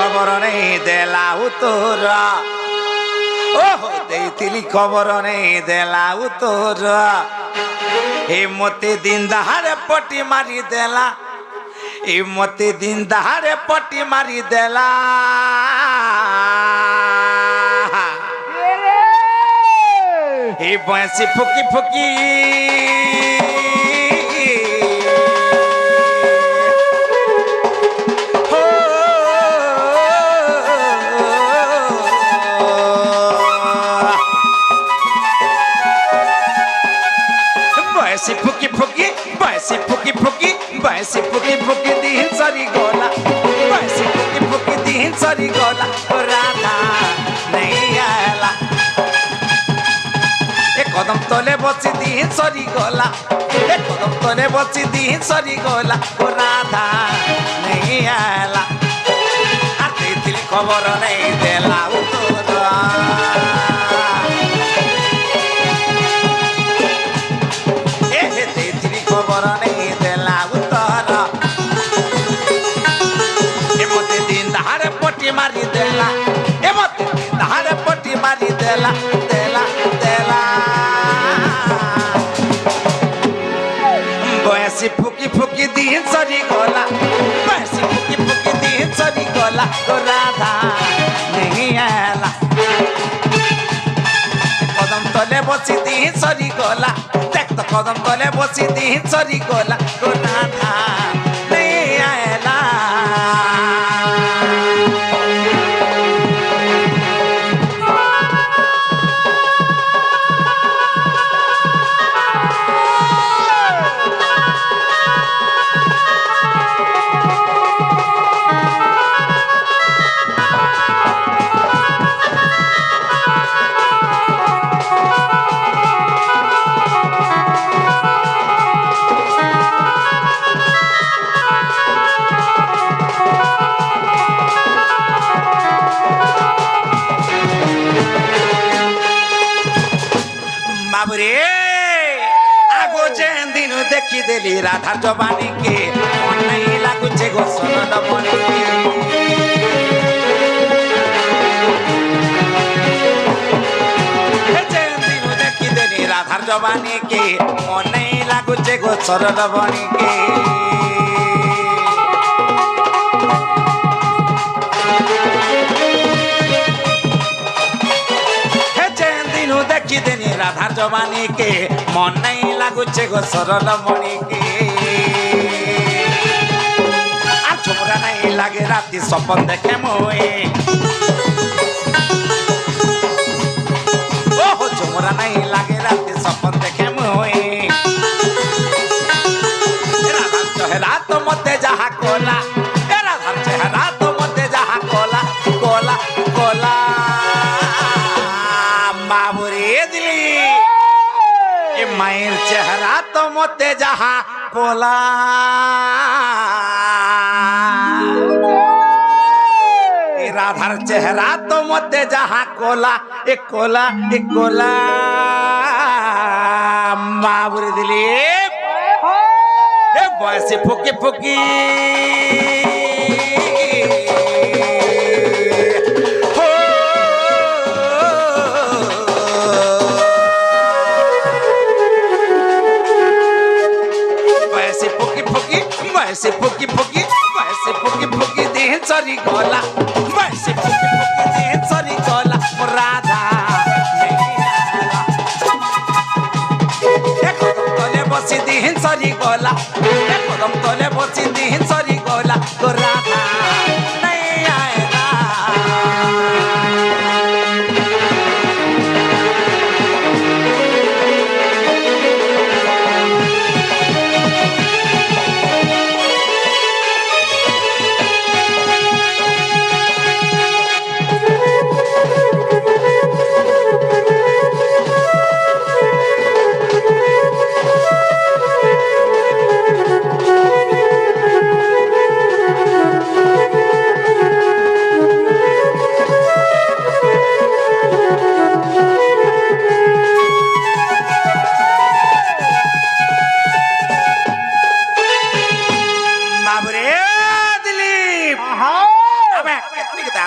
খবর নেই দেলা উত্তর ও দেইতিলি খবর নেই দেলা উত্তর এ মতে দিন দাহারে পটি মারি দেলা এ মতে দিন দাহারে পটি মারি দেলা এ বয়সে ফুকি ফুকি Basi puki puki, basi puki puki, basi puki puki din sari gola, basi puki puki din sari gola, Radha nahi aala. Ek kodam tole basi din sari gola, ek kodam tole basi din sari gola, Radha nahi aala. Ate dil khobor nahi dela utora. খবর নেই দেলা উত্তর এমতে দিন দাহারে পটি মারি দেলা এমতে দিন দাহারে পটি মারি দেলা দেলা দেলা বয়সি ফুকি ফুকি দিন sorry গলা বয়সি ফুকি ফুকি দিন সরি গলা রাধা নেই আলা কদম তলে বসি দিন সরি গলা কদম তলে বসি দিন সরি গোলা রাধা নেই আয়লা বাবুরে আগো যেন দিন দেখি দেলি রাধার জবানীকে অন্যায় লাগুছে গো সোনার মনিকে যেন দিন দেখি দেলি রাধার জবানীকে অন্যায় লাগুছে গো সরল বনিকে দেখি দেনি রাধার জবানীকে মন নাই লাগুছে গো সরল মণিকে আর ছোমরা নাই লাগে রাতি স্বপন দেখে মোয়ে ও ছোমরা নাই লাগে রাতি স্বপন দেখে মোয়ে রাধার চেহারা তো মধ্যে যাহা কোলা রাধার চেহারা তো মধ্যে যাহা কোলা কোলা কোলা মায়ের চেহারা তো মতে যাহা কোলা রাধার চেহারা তো মতে যাহা কোলা এ কোলা এ কোলা মা বলে দিলি এ বয়সে ফুকি ফুকি Basi puki puki, basi puki puki din sari gola, basi puki puki din sari gola, Radha nahi aala. Ek kodam tole basi din sari gola, ek kodam tole basi din sari gola, Radha nahi aala.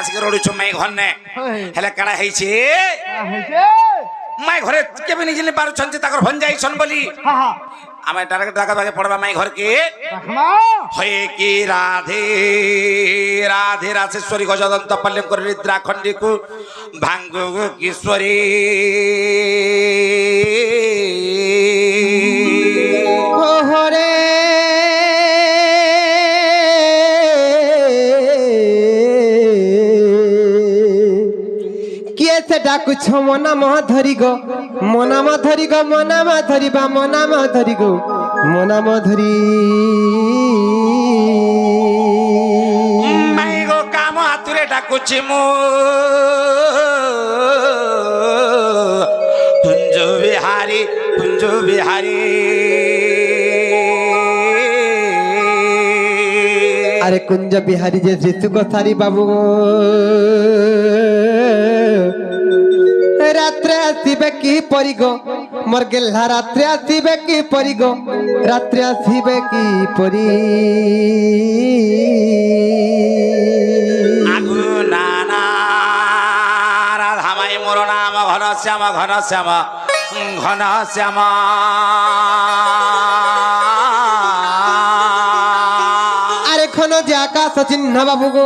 ଆସିକି ରଡୁଛୁ ମାଇ ଘର ନେ ହେଲେ କାଣା ହେଇଛି ମାଇ ଘରେ କେବେ ନିଜେ ନି ପାରୁଛନ୍ତି ତାଙ୍କର ଭଞ୍ଜାଇଛନ୍ ବୋଲି ଆମେ ଡାଇରେକ୍ଟ ଡାକା ପଡବା ମାଇ ଘର କି ହଏ କି ରାଧେ ରାଧେ ରାଶେଶ୍ୱରୀ ଗଜଦନ୍ତ ପଲ୍ଲୀଙ୍କର ନିଦ୍ରା ଖଣ୍ଡିକୁ ଭାଙ୍ଗୁ କିଶୋରୀ হরে কিয়ে সে ডাকুছ মনাম ধরি গো মনাম ধরি গো মনাম ধরিবা মনাম ধরি গো মনাম ধরি মাই গো কাম হাতুরে ডাকুছি মু কুঞ্জ বিহারী আরে কুঞ্জ বিহারী যে ঋতু কথারি বাবু রাত্রে আসিবে কি পরিগ মোর গেল্লা রাত্রে আসিবে কি পরিগ রাত্রে আসিবে কি পরি আগু নানা রাধামাই মোর নাম ঘন শ্যাম ঘন শ্যাম ঘন শ্যাম আরে খন যে আকাশ চিহ্ন বাবু গো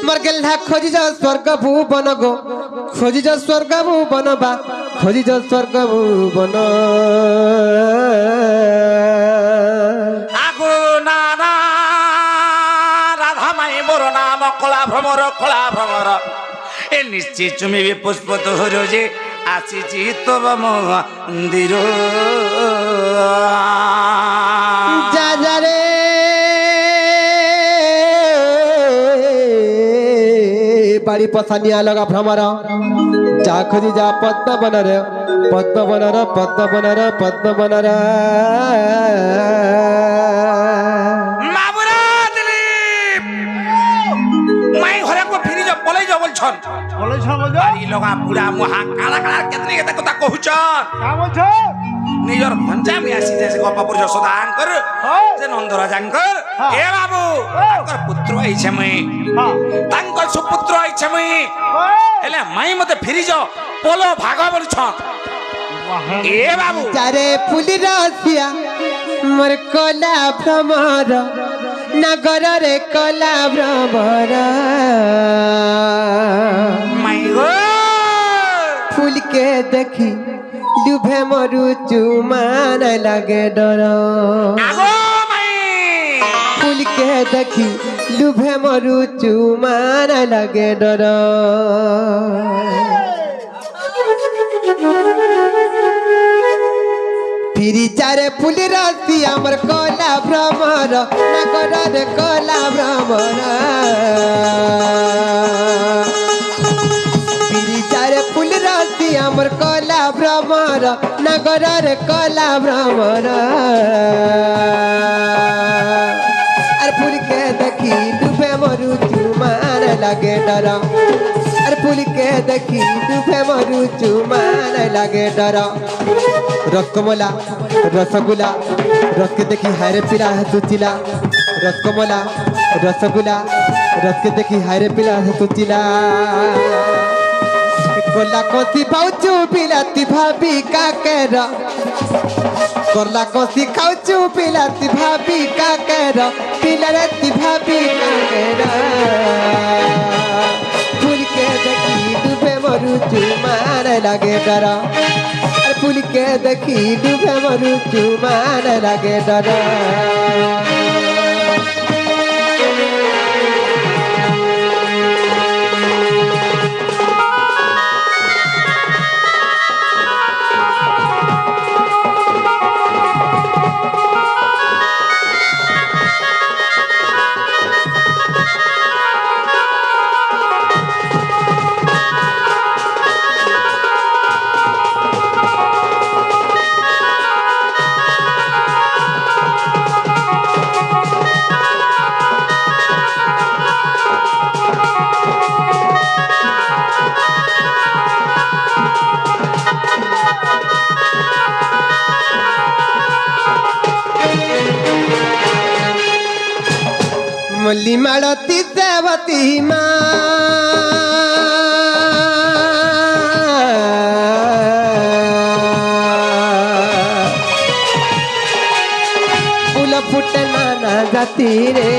মোর গেল্লা খোঁজিছ স্বর্গ ভুবন গো খোঁজিছ স্বর্গ ভুবন বা খোঁজিছ স্বর্গ ভুবন আগু নানা রাধামাই মোর নাম কলা ভ্রমর এ নিশ্চিত চুমিবি পুষ্প তোর যে আসিছি তব মন্দির যা যা রে বাড়ি পছানিয়া লগা ভ্রমর যা খুঁজি যা পদ্মবনর পদ্মবনর পদ্মবনর পদ্মবনর মাবুরা দিলীপ মাই ঘরে কো ফিরি যাও পলাই যাও বলছন বাড়ি লগা বুড়া মহা কালা কালা কেতনি কেতে কথা কহুছন নিজর ভঞ্জামি আসি যে গোপাপুর যশোদাঙ্কর যে নন্দরাজাঙ্কর এ বাবু তাঙ্কর পুত্র আইছে মুই তাঙ্কর সুপুত্র আইছে মুই হেলে মাই মতে ফিরি যাও পলো ভাগ বলছন এ বাবু চারে ফুলি রসিয়া মোর কলা ভ্রমর নগরে কলা ভ্রমর মাই গো ফুলকে দেখি ডুবে মরু চুমান লাগে ডর আগো মাই ফুলকে দেখি ডুবে মরু চুমান লাগে ডর ফিরি চারে ফুলি রসি আমার কলা ভ্রমর নগরে কলা ভ্রমর ফিরি চারে ফুলি রসি আমার কলা ভ্রমর নগরে কলা ভ্রমর আর ফুলকে দেখি ডুবে মরু চুমান লাগে ডর আর ফুলকে দেখি ডুবে মরু চুমান লাগে ডর রসকমলা রসগোলা রসকে দেখি হায়রে পিলা হেতুচিলা রসকমলা রসগোলা রসকে দেখি হায়রে পিলা হেতুচিলা গোলা কষি পাউচু পিলাতি ভাবি কাকের গোলা কষি খাউচু পিলাতি ভাবি কাকের পিলাতি ভাবি কাকের ফুলকে দেখি ডুবে মরু চুমান লাগে ডর আর ফুলকে দেখি ডুবে মরু চুমান লাগে ডর ମଲ୍ଲି ମାଳତୀ ଦେବତୀ ମା ଫୁଲ ଫୁଟେ ନାନା ଜାତିରେ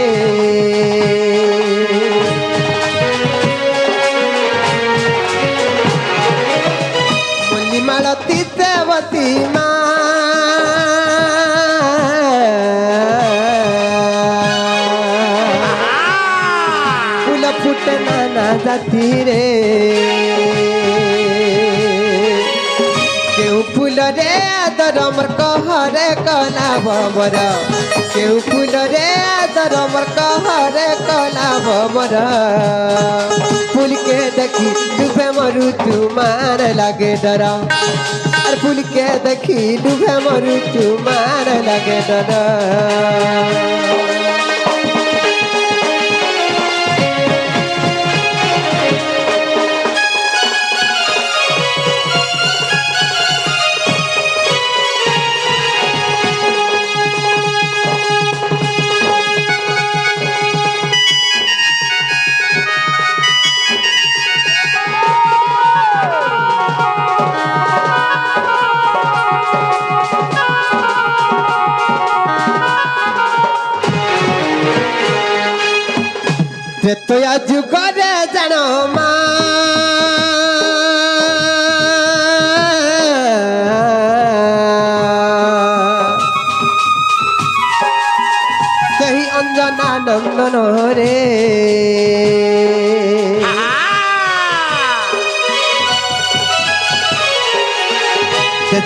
ମଲ୍ଲି ମାଳତୀ ଦେବତୀ ମା फुटे नाना जातिरे केउ फूल रे दरमर कहरे कला भमर केउ फूल रे दरमर कहरे कला भमर फूल के देखी डूबे मरु तुमार लागे डर और फूल के देखी डूबे मरु तुमार लागे डर तो आज करे जानो माँ सही अंजना नंदन रे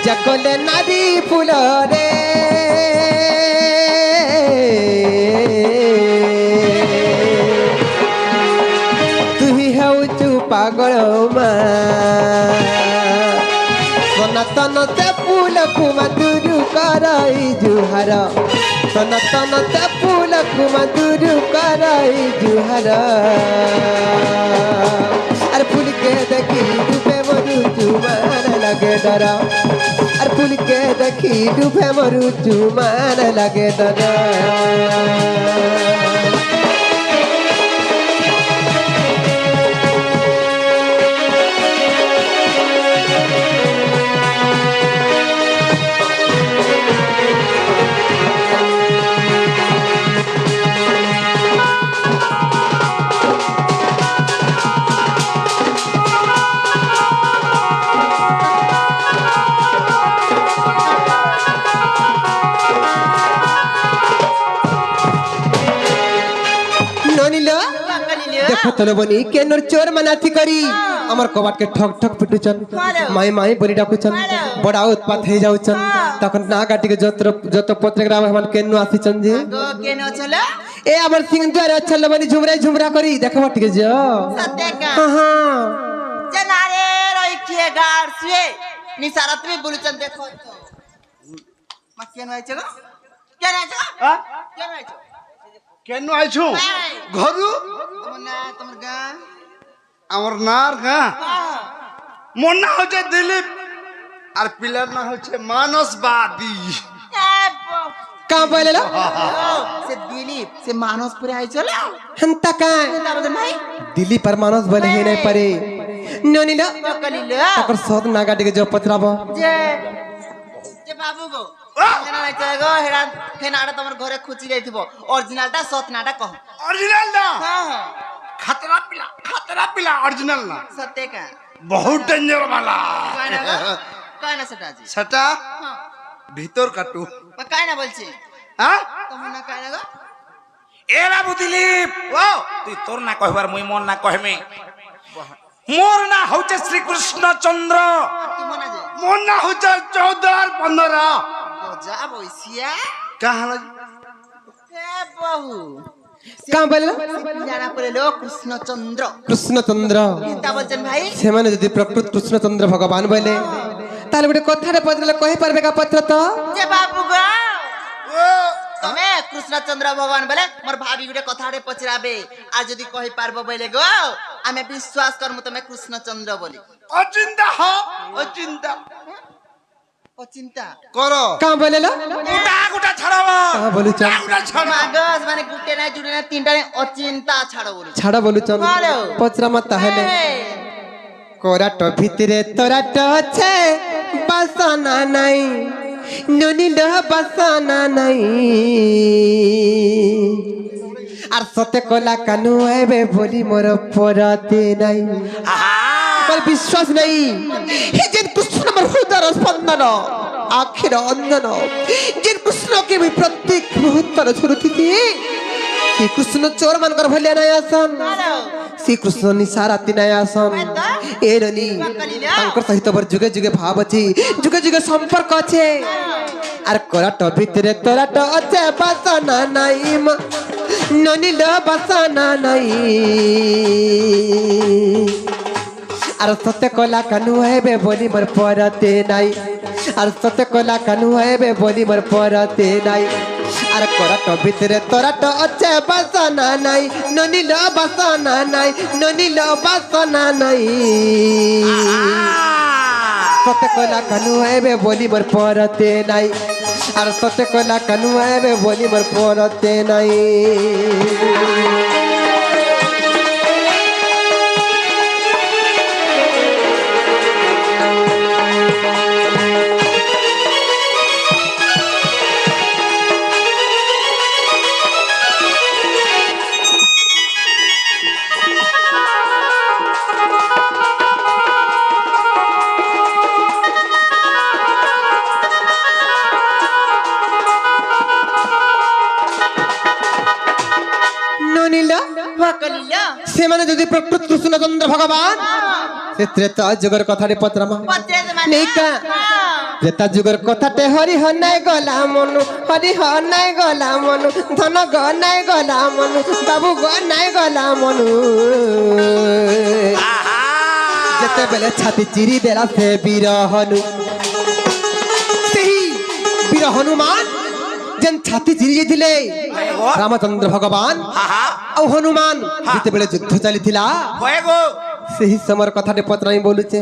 जकले नारी फूल रे पागल सनातन ते फूल कुमधुर करई जुहर सनातन ते फूल कुमधुर करई जुहर अरे फूल के देखी डूबे मरु चुमान लगे डर अरे फूल के देखी डूबे मरु चुमान लगे डर देखतन बनी केनर चोर मनाती करी हमर कबाट के ठक ठक पिटुचन माई माई बोली डाकुचन बड़ा उत्पात हे जाउचन तखन ना गाटी के जत पत्रग्राम हमन केनो आसीचन जे केनो चलो ए हमर सिंह द्वार अच्छा बनी झुमरा झुमरा करी देखबट के जो सत्य का हां हां जनारे रोई के गार से निसारत में बुलचन देखो तो मा केनो आइछ गो केनो आइछ हां केनो आइछ केनो आइछु घरु तमना तमर गा আমার নার গা মোর না হচ্ছে দিলীপ আর পিলার না হচ্ছে মানসবাদী का बोलेला से दिलीप से मानसपुरे आइ चलो हंता का ताबद भाई दिल्ली पर मानस बोले हे नहीं परे नोनीला कलिले तकर सद ना गाटी के जो पत्राबो जे बाबू गो केना आइ गो हेडा फेनाडा तमर घरे खुची जाइथिबो ओरिजिनलटा सतनाटा कह ओरिजिनल ना हां हां खतरा पिला ओरिजिनल ना सत्य का बहुत डेंजर वाला कायना सेटा जी সেটা हां ভিতর কাটু कायना বলছি হ্যাঁ तमना कायना गो এ বাবু দিলীপ ও তুই তোর না কইবার মুই মন না কইমে মোর না হচ্ছে শ্রীকৃষ্ণ চন্দ্র तू मना जे মোর না হচ্ছে 14 আর 15 जा বইছিয়া কাহালা ए बहु का बोलेला जाना पड़े लो कृष्णचंद्र कृष्णचंद्र गीता बच्चन भाई से माने यदि प्रकृत कृष्णचंद्र भगवान बोले ताले बडे कथारे पत्रले कहि परबे का पत्र तो जे बाबू गो तमे कृष्णचंद्र भगवान बोले मोर भाभी गुडे कथारे पचराबे आ जदी कहि पारबो बोले गो आमे विश्वास करमु तमे कृष्णचंद्र बोली অচিন্তা হ অচিন্তা ओ चिंता করো का बोलेला গোটা গোটা ছড়াবো कहाँ बोलुच एउटा छाड मागस माने गुटे नाही जुटे नाही तीनटा नाही अचिंता छाड़ बोलु छाड़ा बोलुच मारो। पचरा मत ताहले कोराट भितरे तोराट अच्छे बासना नाई ननिल बासना नाई আর সতে কলা কানু এবে বলি মোর পরাতে নাই আমার বিশ্বাস নাই হে যে কৃষ্ণ আমার হৃদয়ের স্পন্দন আখির অঞ্জন যে কৃষ্ণকে আমি প্রত্যেক মুহূর্তরে শুরুতিছি শ্রী কৃষ্ণ চোর মানকর ভলিয়া নাই আসন শ্রীকৃষ্ণ নিশারাতি নাই আসন এরনি তাঙ্কর সহিত বর যুগে যুগে ভাব আছে যুগে যুগে সম্পর্ক আছে আর করাট ভিতরে তোরাট আছে বাসনা নাই ননিল বাসনা নাই আর সতে কলা কানু হেবে বলি মোর পরতে নাই আর সতে কলা কানু হেবে বলি মোর পরতে নাই আর করাট ভিতরে তোরাট আছে বাসনা নাই ননিল বাসনা নাই ননিল বাসনা নাই সতে কলা কানু হেবে বলি মোর পরতে নাই আর সতে কলা কানু হেবে বলি মোর পরতে নাই ভকলিলা সেমানে যদি প্রকৃত কৃষ্ণচন্দ্র ভগবান সে ত্রেতা যুগের কথাটি পত্রামা পত্রে মানে নেইকা ত্রেতা যুগের কথাতে হরি হনাই গলা মনু হরি হনাই গলা মনু ধন গনাই গলা মনু বাবু গনাই গলা মনু যেতেবেলে ছাতি চিরি দেলা সে বীর হনু সেই বীর হনুমান যেন ছাতি চিরি ଯାଇଥିଲେ রামচন্দ্র ভগবান ଆଉ ହନୁମାନ ଯେତେବେଳେ ଯୁଦ୍ଧ ଚାଲିଥିଲା ସେହି ସମୟର କଥାଟେ ପତ୍ରାଇ ବୋଲୁଛେ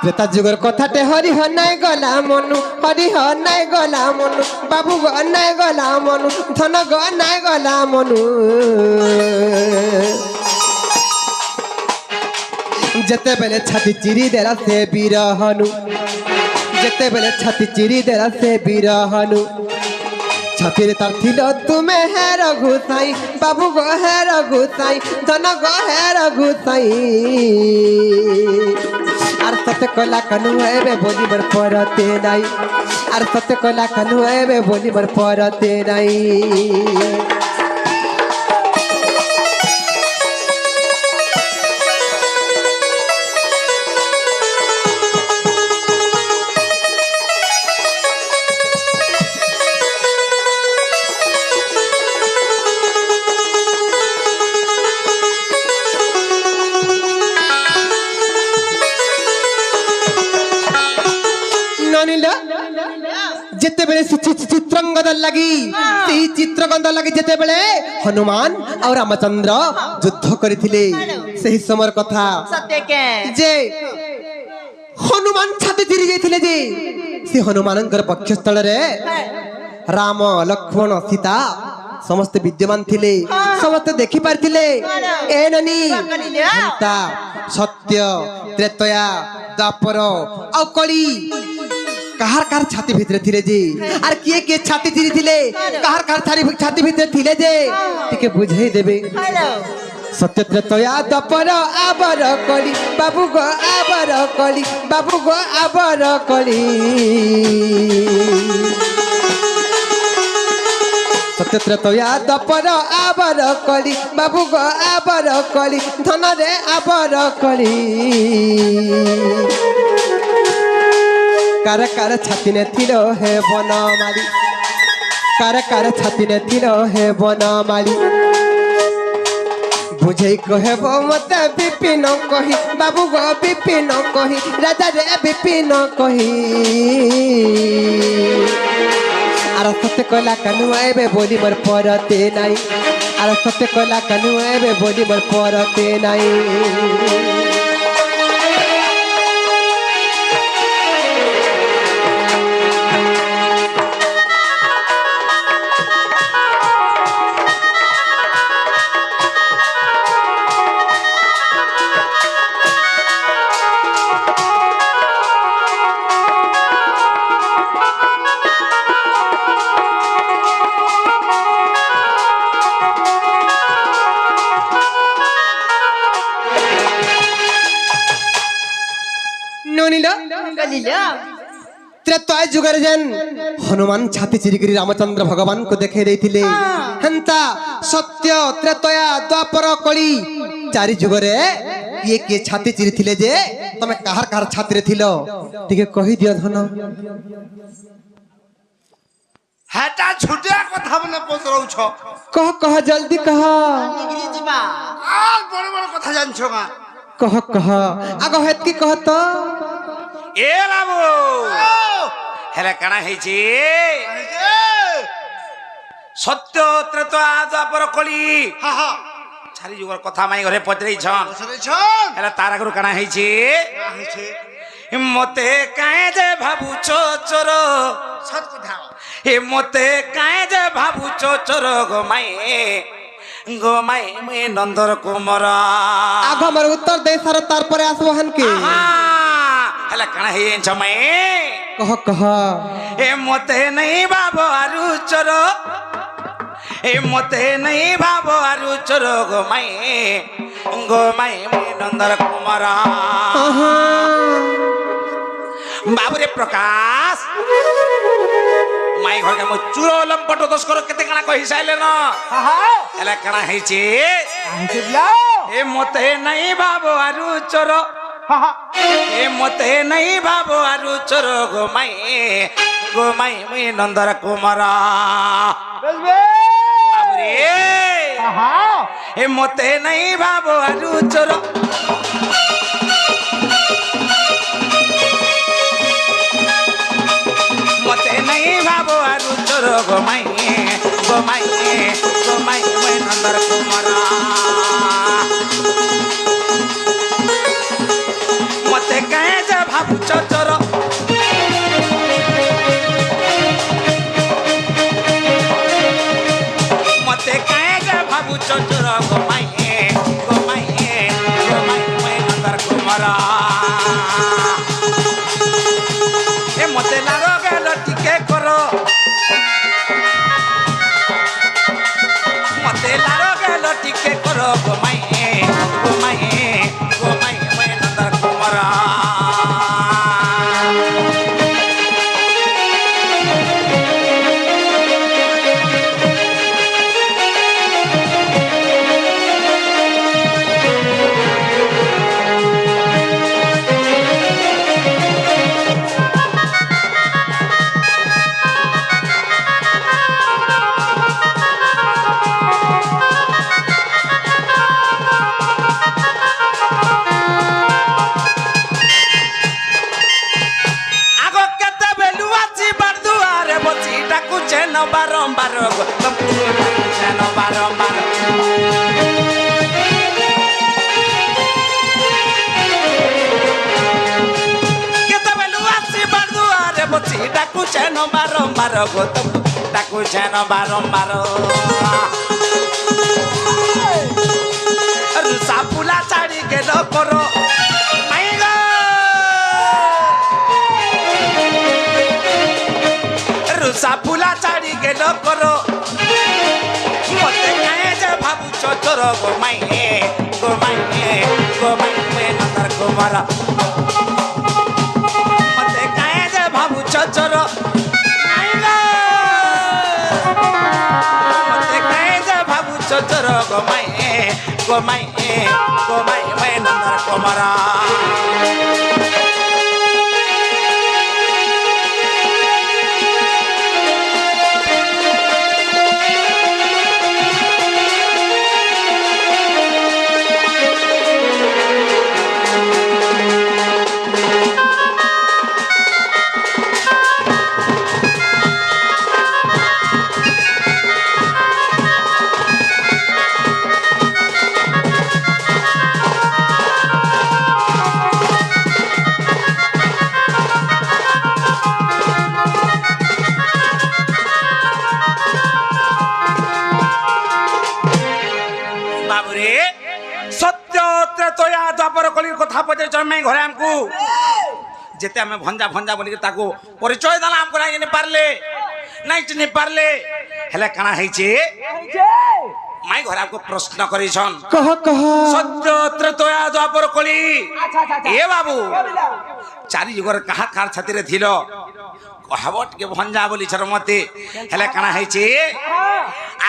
ତ୍ରେତା ଯୁଗର କଥାଟେ ହରି ହନାଇ ଗଲା ମନୁ ହରି ହନାଇ ଗଲା ମନୁ ବାବୁ ଗନାଇ ଗଲା ମନୁ ଧନ ଗନାଇ ଗଲା ମନୁ ଯେତେବେଳେ ଛାତି ଚିରି ଦେଲା ସେ ବୀର ହନୁ ଯେତେବେଳେ ଛାତି ଚିରି ଦେଲା ସେ ବୀର ହନୁ ছাতিরে তার ছিল তুমি হে রঘুসাই বাবু গো হে রঘুসাই ধন গো হে রঘুসাই আর সতে কলা কানু এবে বলি মোর পরতে নাই আর সতে কলা কানু এবে বলি মোর পরতে নাই যেতেবেলে চিত্রঙ্গদ লাগি সেই চিত্রগন্ধ লাগি যেতেবেলে হনুমান আর রামচন্দ্র যুদ্ধ করিଥିଲେ সেই সময়ের কথা সত্যকে যে হনুমান ছাতি চিরি যাইଥିଲେ যে সে হনুমানଙ୍କର পক্ষস্থଳରେ রাম লক্ষ্মণ সীতা ସମସ୍ତେ ବିଦ୍ୟମାନ ଥିଲେ ସମସ୍ତେ ଦେଖି ପାରିଥିଲେ ଏ ନନି ସୀତା ସତ୍ୟ ତ୍ରେତୟା ଦ୍ୱାପର ଆଉ କଳି কাহার কাহার ছাতি ভিতরে থিলে যে আর কে কে ছাতি চিরি থিলে কাহার কাহার ছাতি ভিতরে থিলে যে টিকে বুঝাই দেবে সত্য ত্রেতয়া দ্বাপর আবার কলি বাবু গো আবার কলি বাবু গো আবার কলি সত্য ত্রেতয়া দ্বাপর আবার কলি বাবু গো আবার কলি ধনরে আবার কলি কার কার ছাতি নে থিল হে বনমালী কার কার ছাতি নে থিল হে বনমালী বুঝাই কহেব মতে বিপিন কহি বাবু গো বিপিন কহি রাজা রে বিপিন কহি আর সত্য কলা কানু এবে বলি মোর পরতে নাই আর সত্য কলা কানু এবে বলি মোর পরতে নাই जुगर जेन हनुमान छाती चिरिकरी रामचंद्र भगवान को देखे देथिले हंता सत्य त्रेतया द्वापर कली चारि जुगरे ये के छाती चिरी थिले जे तमे काहर काहर छाती रे थिलो तिके कहि दियो धन हेटा छुटिया कथा मने पसरौ छ कह जल्दी कह निगरी जिबा आज बड़ बड़ कथा जानछो गा कह आगो हेत की कह तो ए बाबू हेले काना ହେଇଛି ସତ୍ୟ ତ୍ରେତୟା ଦ୍ୱାପର କଳି हा हा ଚାରି ଯୁଗର କଥା ମାଇ ଘରେ ପଚରେଇଛନ୍ पसरै छन ହେଲେ ତାର ଆଗରୁ କାଣା ହେଇଛି आहे छे ମତେ କାଏ ଯେ ଭାବୁଛ ଚୋର सत कथा ଏ ମତେ କାଏ ଯେ ଭାବୁଛ ଚୋର ଗୋମାଇ ମୁଇ ନନ୍ଦର କୁମର आगो हमर उत्तर दे सार तार परे आसबो हन के हेला काना ହେଇଛ ମାଇ कह ए मते नहीं बाबो आरु चोरो ए मते नहीं बाबो आरु चोरो गोमाई मुई नंदर कुमार बाबू रे प्रकाश माई घर के मो चूरो लंपट दोष करो केते काना कहि साइले न हेला काना ହେଇଛି ए मते नहीं बाबो आरु चोरो ए मते नहीं बाबो आरु चोरो गोमाई मुई नंदर कुमार बाबू रे ए मते नहीं बाबो आरु चोरो मते नहीं बाबो आरु चोरो गोमाई मुई नंदर कुमार मते कहे जे भाबुच चोर मते कहे जे भाबुच चोर गोमाई मुई नंदर कुमार ए मते लारो गेल टिके करो मते लारो गेल टिके करो गोमाई मुई नंदर कुमार बारंबार बारंबार केतबेलु आसी बारदुआरे बसी डाकुछेन बारंबार गो डाकुछेन बारंबार रुसा फुला चाड़ी के न करो रुसा फुला चाड़ी के न करो मते काहे जे भाबुछ चोर गोमाई मुई नंदर कुमार मते काहे जे भाबुछ चोर मते काहे जे भाबुछ चोर गोमाई मुई नंदर कुमार कथा पचे चढ़मे घरे हमको जेते हमें भंजा भंजा बोली ताको परिचय दाला हमको नहीं चिनी पारले नहीं चिनी पारले हेले काना heiche माई घर आपको प्रश्न करिछन कह सत्य त्रेतया द्वापर कली ए बाबू चारि युगर कहा कार छाती रे थिलो कहब टे भंजा बोली मते हेले काना है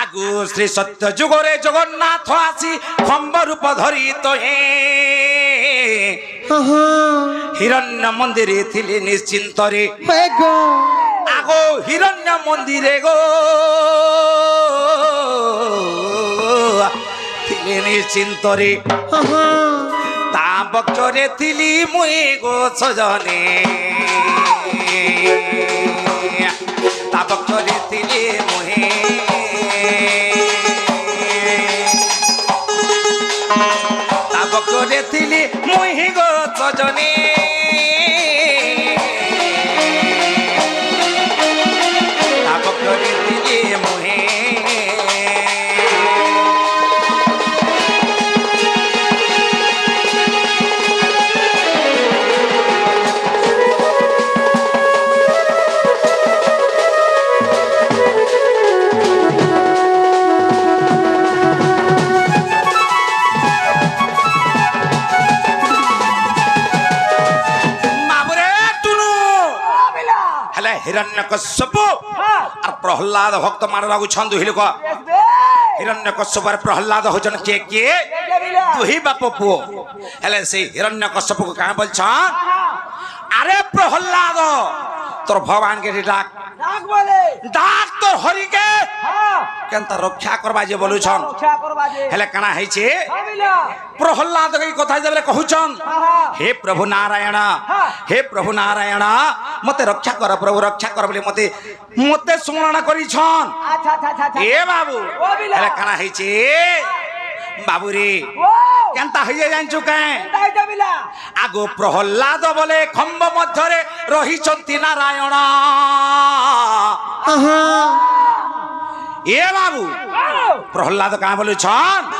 आगु श्री सत्य जुगरे जगन्नाथ आसी खम्ब रूप धरी तो हे हिरण्य मंदिर थिले निश्चिंत रे आगो हिरण्य मंदिर गो थिले निश्चिंत रे ता बक्षरे थिली मुई गो सजने ता बक्षरे थिली मुहे ता बक्षरे थिली मुही गो सजने ता बक्षरे थिली मुहे हिरण्यकश्यप और प्रहलाद भक्त मारवा छंदु हिलक हिरण्यकश्यप और प्रहलाद होचन के दुही बाप पुओ हेले से हिरण्यकश्यप को कहां बोल अरे प्रहलाद तोर भगवान के डाक डाक तो हरि के केनता रक्षा करबा जे बोलु छन हेले कना है छे प्रहलाद के कथा जबले कहउछन हे प्रभु नारायण मते रक्षा कर प्रभु रक्षा कर बोले मते मते स्मरण करी छन ए बाबू हेले कना है छे बाबू रे केनता हइए जानछु काए आगो प्रहलाद बोले खम्ब मध्य रे रही चंती नारायण ए बाबू प्रहलाद कहाँ बोलू छन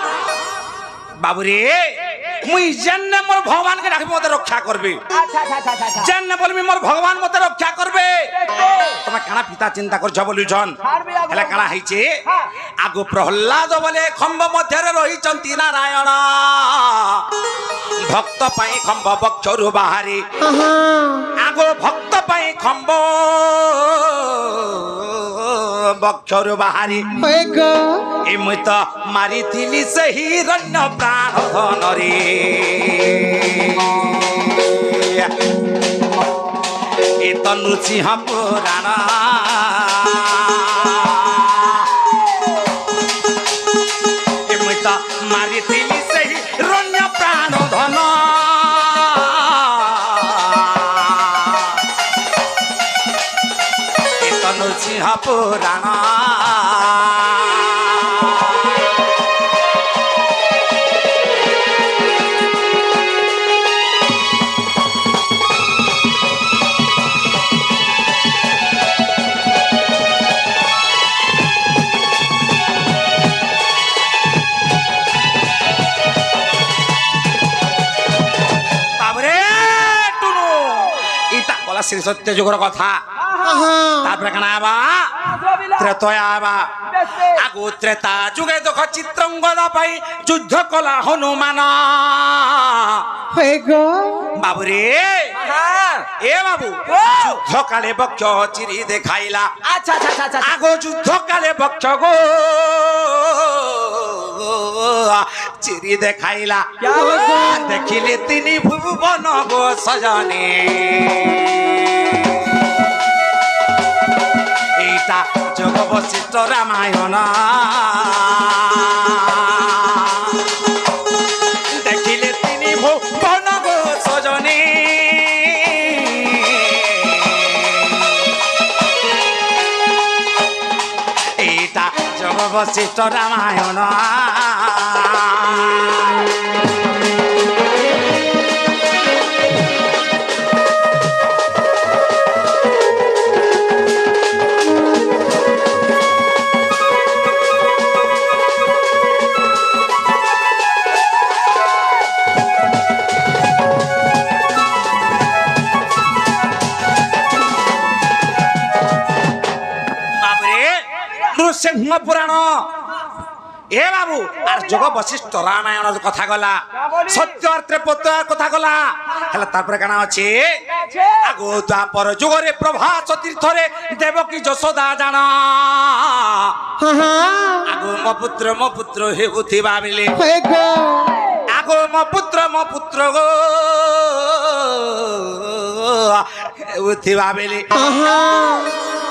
बाबू रे मुई जन्ने मोर भगवान के डाकबे मते रक्षा करबे जन्ने बोलबी मोर भगवान मते रक्षा करबे तमे काना पिता चिंता कर बोलू छन हेला काना हैचे आगो प्रहलाद बोले खम्ब मध्य रे रही चंती नारायण भक्त पाई खम्ब बक्षरु बाहरी आगो भक्त पाई खम्ब बक्षरु बाहरी ए मुई त मारी थिली से हिरण्य प्राण धन रे ए तनु सिंह पुराण ए मुई त मारी थिली से हिरण्य प्राण धन ए तनु सिंह पुराण श्री सत्य जुगर कथा तापर कना आबा त्रेतया आबा आगो त्रेता जुगे देख चित्रंगद पाई युद्ध कला हनुमान बाबू रे ए बाबू युद्ध काले बक्ष चिरी देखाइला आगो युद्ध काले बक्ष गो चिरी देखाइला देखिले तिनी भुवन गो सजने एटा जग वशिष्ठ रामायण देखिले तिनी भुवन गो सजने एटा जग वशिष्ठ रामायण सिंह पुराण এ বাবু আর যোগ বশিষ্ঠ রামায়ণের কথা গলা সত্য অর্থে প্রত্যয়ের কথা গলা হেলে তারপরে কেন আছে আগো দ্বাপর যুগরে প্রভাস তীর্থরে দেবকী যশোদা জানা আগো ମୋ ପୁତ୍ର ହେଉଥିବା ବେଳେ আগো ମୋ ପୁତ୍ର গো হেউଥିବା ବେଳେ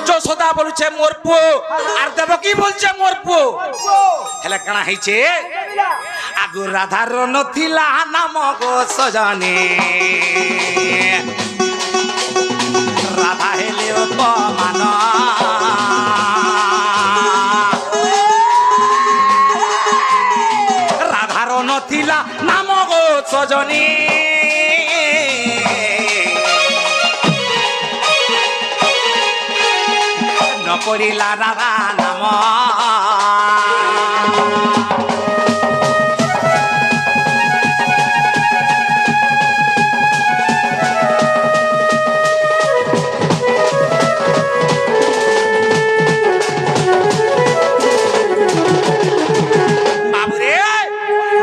যশোদা বলছে মোর পুও আর দেবকী বলছে মোর পুও হেলে কানা হইছে আগু রাধার নথিলা নাম গো সজনে রাধা হেলে অপমান রাধার নথিলা নাম গো সজনী করিলা রাধা নাম বাবুরে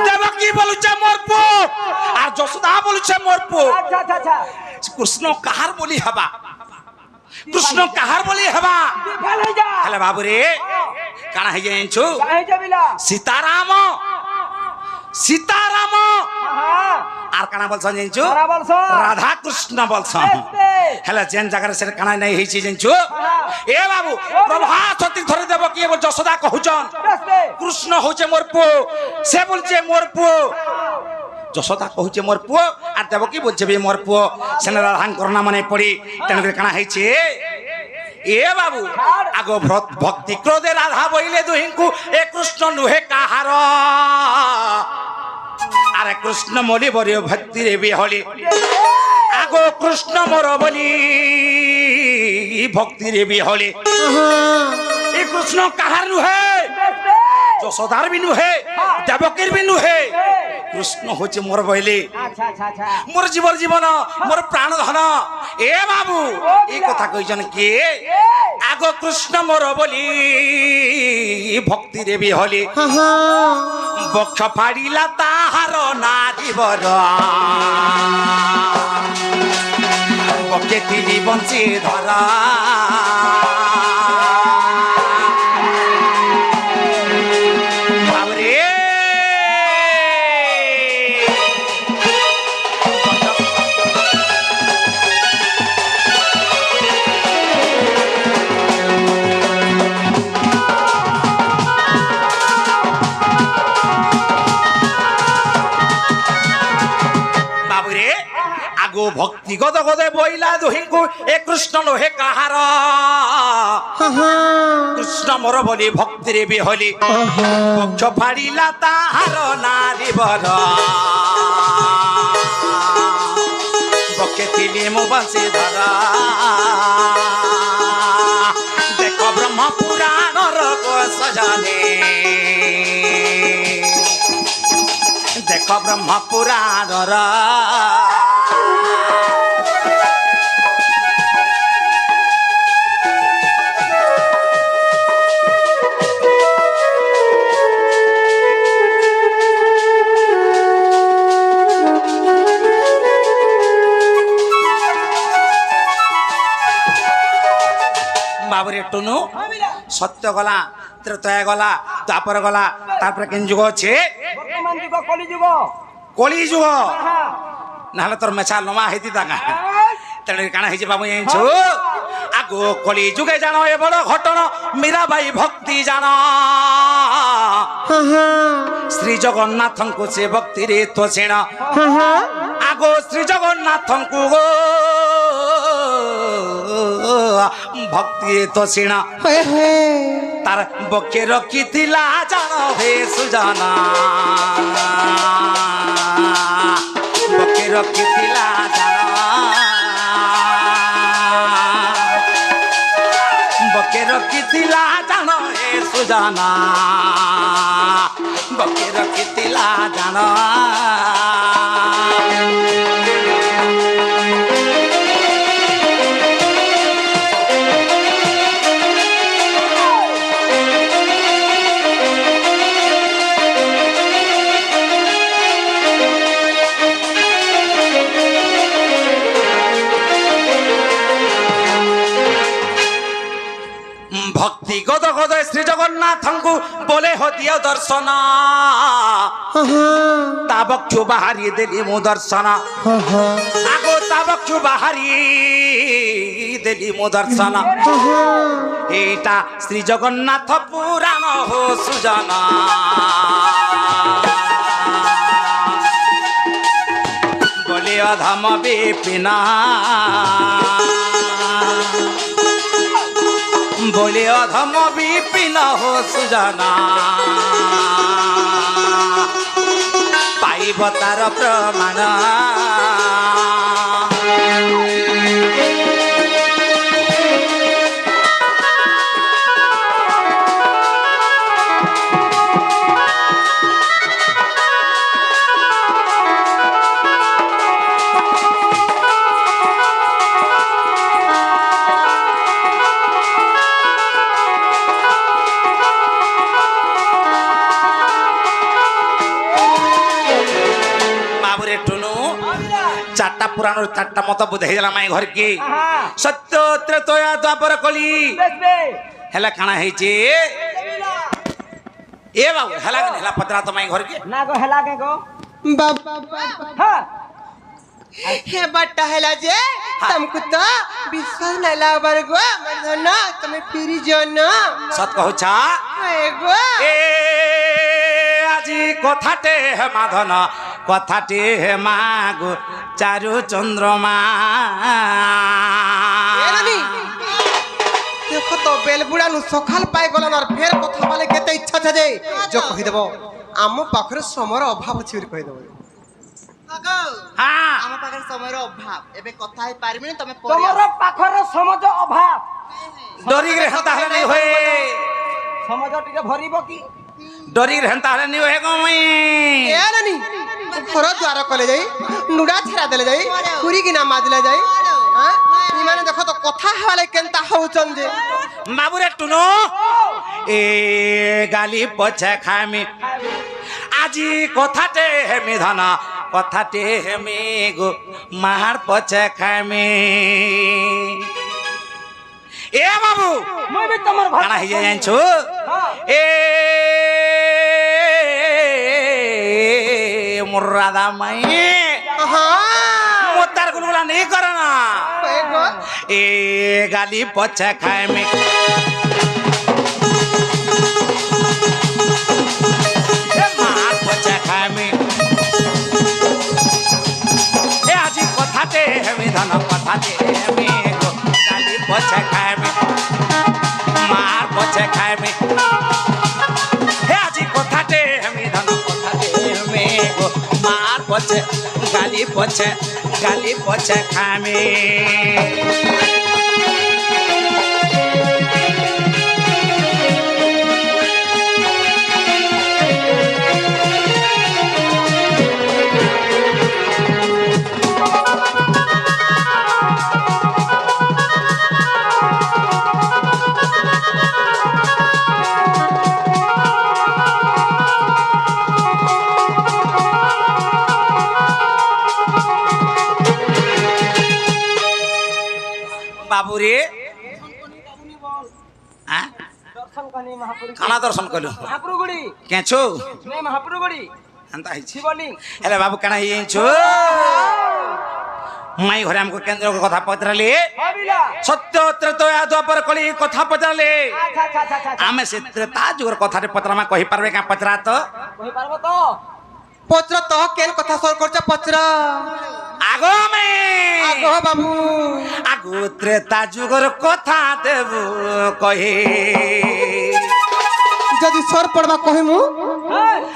দেবকী বলছে মোর পুও আর যশোদা বলছে মোর পুও কৃষ্ণ কাহার বলি হবা কৃষ্ণ কাহার বলি হবা হেলে বাবুরে কানা হয়ে জানিছু সীতারাম সীতারাম আর কানা বলছন জানিছু রাধা কৃষ্ণ বলছন হেলে যেন জায়গায় সে কানা নাই হইছে জানিছু এ বাবু প্রভাস তীর্থরে দেব কি বল যশোদা কহুছন কৃষ্ণ হচ্ছে মোর পুও সে বলছে মোর পুও যশোদা কହୁছে মোর পুও আর দেবকী বলছে বে মোর পুও সেনে রাধাঙ্কর নাম মনে পড়ি তেণুকরি কানা হয়েছে এ বাবু আগ ভক্তি ক্রোধে রাধা বইলে দুহিঙ্কু এ কৃষ্ণ নুহে কাহার আরে কৃষ্ণ মলি বরে ভক্তিরে বিহলে আগ কৃষ্ণ মোর বলি ভক্তিরে বিহলে এ কৃষ্ণ কাহার নুহে যশোদার বি নুহে দেবকীর বি নুহে কৃষ্ণ হচ্ছে মোর বইলে মোর জীবন মোর প্রাণ ধন এ বাবু এই কথা কইছেন কে আগ কৃষ্ণ মোর বলি ভক্তি দেবী হলে বক্ষ ফাড়িলা তাহার নারীবর বকে তিনি বঞ্চি ধরা ভক্তি গদ গদে বইলা দুহিঙ্কু এ কৃষ্ণ লোহে কাহার কৃষ্ণ মোর বলি ভক্তিরে বিহলি বক্ষ ফাড়িলা তাহার নারীবর বক্ষে তিনি মু বংশী ধরা দেখ ব্রহ্ম পুরাণর সজনে দেখ ব্রহ্ম পুরাণর বাবুরে টুনু সত্য গলা ত্রেতয়া গলা তারপরে গলা তারপরে কেন যুগ আছে কলি যুগ নাহলে তোর মেছা লমা হইতি তাকা তেণু কাଣା হয়েছে বাবু জানিছু আগো কলি যুগে জানো এ বড় ঘটনা মীরাবাই ভক্তি জান শ্রী জগন্নাথଙ୍କୁ সে ভক্তিরে তোষেণ আগো শ্রী জগন্নাথଙ୍କୁ গো ভক্তিরে তোষেণ তার বক্ষে রখিলা জান হে সুজানা বক্ষে রখিলা জান বকে রখিলা জান হে সুজানা বকে রখিলা জান ভক্তি গদ গদ শ্রী জগন্নাথଙ୍କୁ ବୋଲେ ହୋ ଦିଅ ଦର୍ଶନ ତା ବକ୍ଷୁ ବାହାରି ଦେଲି ମୁଁ ଦର୍ଶନ ଆଗो ତା ବକ୍ଷୁ ବାହାରି ଦେଲି ମୁଁ ଦର୍ଶନ ଏଇଟା ଶ୍ରୀ ଜଗନ୍ନାଥ ପୁରାଣ ହୋ ସୁଜନ ବୋଲେ ଅଧମ ବିପିନ बोले अधम विपिन हो सुजना पाइब तार प्रमाण चारटा पुराण चारटा मत बुझेला माई घर की सत्य त्रेतया द्वापर कली हेला काना हेची ए बाबू हेला हेला पतरा तो माई घर की ना गो हेला के गो बाबा हां हे बट्टा हेला जे तुमको तो विश्वास नहीं लाबर गो मधना तुम फिरी जन सत कहू छा गो ए আজি কথাটে হে মাধন কথাটে হে মাগো চারু চন্দ্রমা देखो तो बेलबुड़ा नु सखाल पाई गलन और फेर कथा वाले केते इच्छा छ जे जो कहि देबो आम पाखरे समर अभाव अछि कहि देबो हां ଆମ ପାଖରେ ସମୟର ଅଭାବ ଏବେ କଥା ହେଇ ପାରିବିନି ତମେ तमर पाखरे समझ अभाव डरी रे हता हले नहीं होए समझ टिके भरिबो की डरी रे हता हले नहीं होए गो मई ए नानी घर द्वार कले जाई नुडा छेरा देले जाई पुरी गिना माजले जाई हां इ माने देखो तो कथा वाले केनता होचन जे बाबू रे टुनो ए गाली पछे खामी আজি কথাটে হেমি ধন কথাটে হেমি গো মার পছে খামি এ বাবু মই বি তোমার ভাই কানা হিয়ে জানছো এ মোর রাধা মাই हां মোতার গুলগুলা নেই করে না एगो এ গালি পছে খামি কথাতে হেমি ধন কথাতে হেমি গো গালি পছে খাইমি মার পছে খাইমি হে আজি কথাতে হেমি ধন কথাতে হেমি গো মার পছে গালি পছে খাইমি बाबूरे दर्शन कनी महापुरी खाना दर्शन कलु महापुर गुडी केछो नै महापुर गुडी अंता हिछि शिवलिंग हेले बाबू कना हियेछो माई घरे हमको केंद्र को कथा पत्रले हबिला सत्य त्रेतया द्वापर कली कथा पत्रले अच्छा अच्छा अच्छा अच्छा आमे से त्रेता जुगर कथा रे पत्रमा कहि परबे का पत्रा तो कहि पारबो तो पत्र तो केन कथा सर करछ पत्र आगो में आगो बाबू आगो त्रेता जुगर कथा देबो कहे जदि सर पड़बा कहमु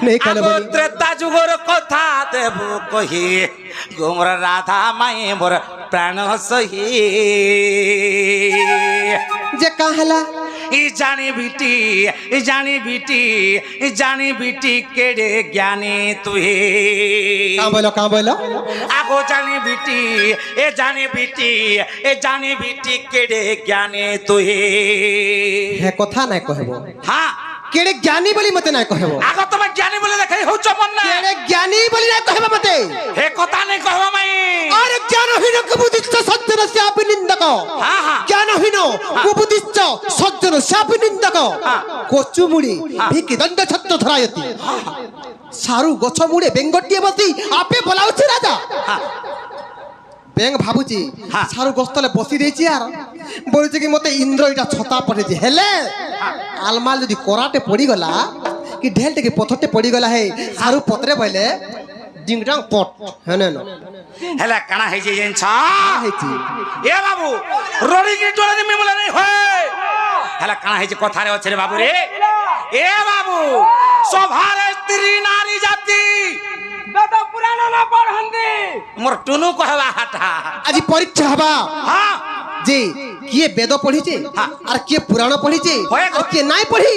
नहीं कहले आगो बोली त्रेता जुगर कथा देबो कहे गोमर राधा माई मोर प्राण सही जे कहला ई जानी बीटी केड़े ज्ञानी तुहे का बोलो आगो जानी बीटी केड़े ज्ञानी तुहे हे कथा नहीं कहबो हाँ केड़े ज्ञानी बोली मते नहीं कहबो आगो तुम ज्ञानी बोले बोले देखे होच मन केड़े ज्ञानी बोली ना कहबा मते हे कथा नहीं कहबा माई अरे ज्ञानहीन कुबुद्धिश्च सज्जन शापि निंदक हाँ हाँ ज्ञानहीन कुबुद्धिश्च सज्जन शापि निंदक कोचुमुड़ी भिकी दंड छत्र धरायति सारू गछ मुड़े बेंगटिए बसी आपे बोलाउछि राजा बेंग भाबुची सारू गस्तले बसी देछि यार बोलछि कि मते इंद्र इटा छता पड़ेछि हेले आलमाल जदी कोराटे पड़ी गला कि ढेलटे के पथरटे पड़ी गला है सारू पतरे बइले डिंगडांग पट हेने न हेला काना हे जे छा हेछि ए बाबू रोड़ी की टोले में मिमला नहीं होय हेला काना हे जे कथा रे अछि रे बाबू रे ए बाबू सभारे स्त्री नारी जाति बेटा पुराण ना पढ़ंदी मोर टुनु कहवा हटा आज परीक्षा हबा हां जे किए वेद पढ़िचे और किए पुराण पढ़िचे होय और किए नाई पढ़ी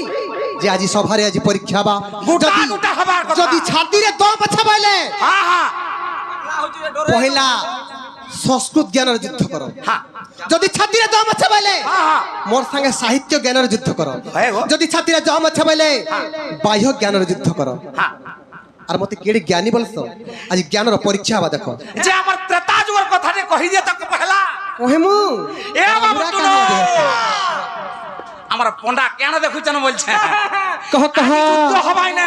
जे आज सभारे आज परीक्षा हबा गुटा गुटा हबार कथा जदी छाती रे दम अच्छा बाइले हां हां पहला संस्कृत ज्ञान युद्ध करो हां जदी छाती रे दम अच्छा बाइले हां हां मोर संगे साहित्य ज्ञान युद्ध करो होय गो जदी छाती रे दम अच्छा बाइले बाह्य ज्ञान युद्ध करो हां और मते केड़ी ज्ञानी बोलसो आज ज्ञान रो परीक्षा हबा देखो जे हमर त्रेता जुगर कथा रे कहि दे तक पहला ओहेमु ए बाबू टुनु हमर पंडा केन देखुचन बोलछे कह कह तो हबाई ना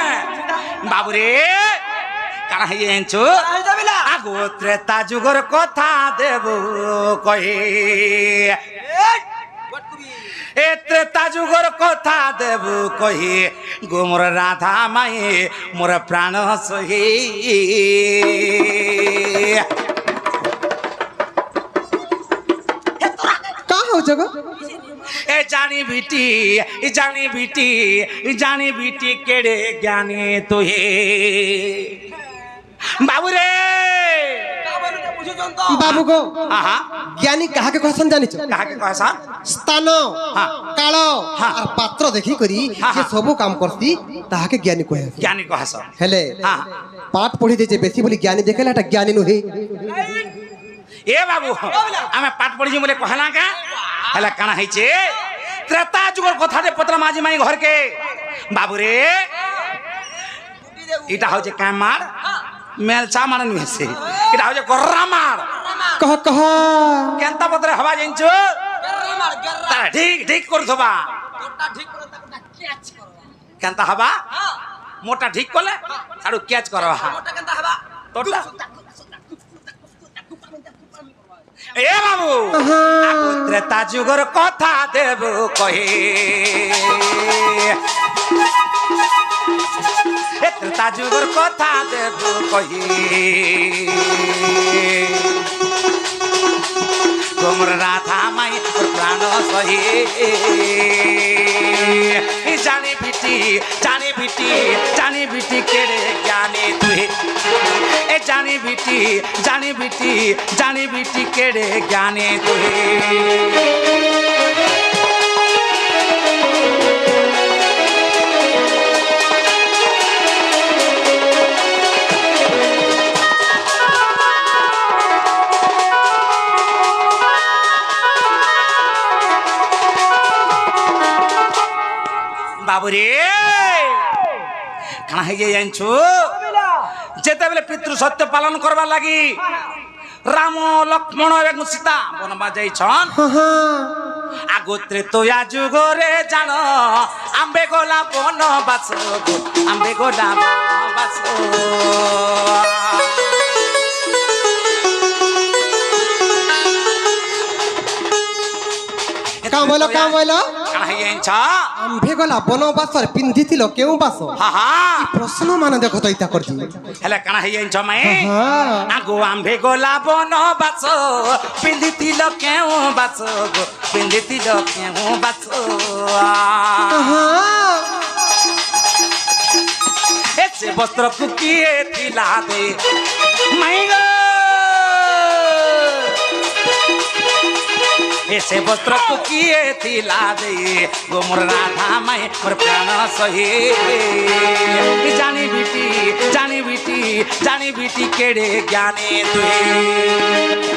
बाबू रे काना हे एंचो आगो त्रेता जुगर कथा देबो कहि ए त्रेता जुगर कथा देबो कहि गो मोर राधा माई मोर प्राण सही का हो जगो ए जानी बीटी केड़े ज्ञानी तुहे बाबू रे बाबू को आहा ज्ञानी कहा के कहसन जानि छ कहा के कहसा स्थान हाँ। काल और पात्र देखि करी हाँ, से हाँ। सब काम करती ताहा के ज्ञानी कहे ज्ञानी कहसा हेले हाँ। पाठ पढ़ी दे जे बेसी बोली ज्ञानी देखेला एटा ज्ञानी नुहे ए बाबू आमे पाठ पढ़ी बोले कहला का हला काना है छे त्रेता जुगर कथा दे पत्र माजी माई घर के बाबू रे इटा हो जे काम मार मेलचा मार नुहे से इटा हो जे गर्रा मार कह कह केंता पत्र हवा जंचो ता ठीक ठीक कर थबा केंता हवा मोटा ठीक कोले साडू कैच करवा तोटा ए बाबू आगो त्रेता जुगर कथा देबो कहे ए त्रेता जुगर कथा देबो कहे गोमर राधा माई प्राण सही जानी बीटी केड़े ज्ञानी तुहे ए जानी बीटी केड़े ज्ञानी तुहे बाबू रे कणा हे जानिछु जेते बेले पितृ सत्य पालन करबा लागि राम लक्ष्मण एवं सीता बनबा जाई छन आगोत्रे तो जुगरे जान आंबे गोला बन बास आंबे गोला बास काम बोलो कणा हे जानिछा आंबे गला बनवास पिंधिथिलो केउ बास हा हा प्रश्न मान देखो तो इता करती हेला कणा हे जानिछा मै हाँ। आगो आंबे गोला बन बास पिंधिथिलो केउ बास पिंधिथिलो केउ बास ऐसे वस्त्र कुकिए थिला दे माइगा ऐसे वस्त्र कुकिए थिला दे गोमर राधा माई मोर प्राण सही जानी बीटी केड़े ज्ञानी तुहे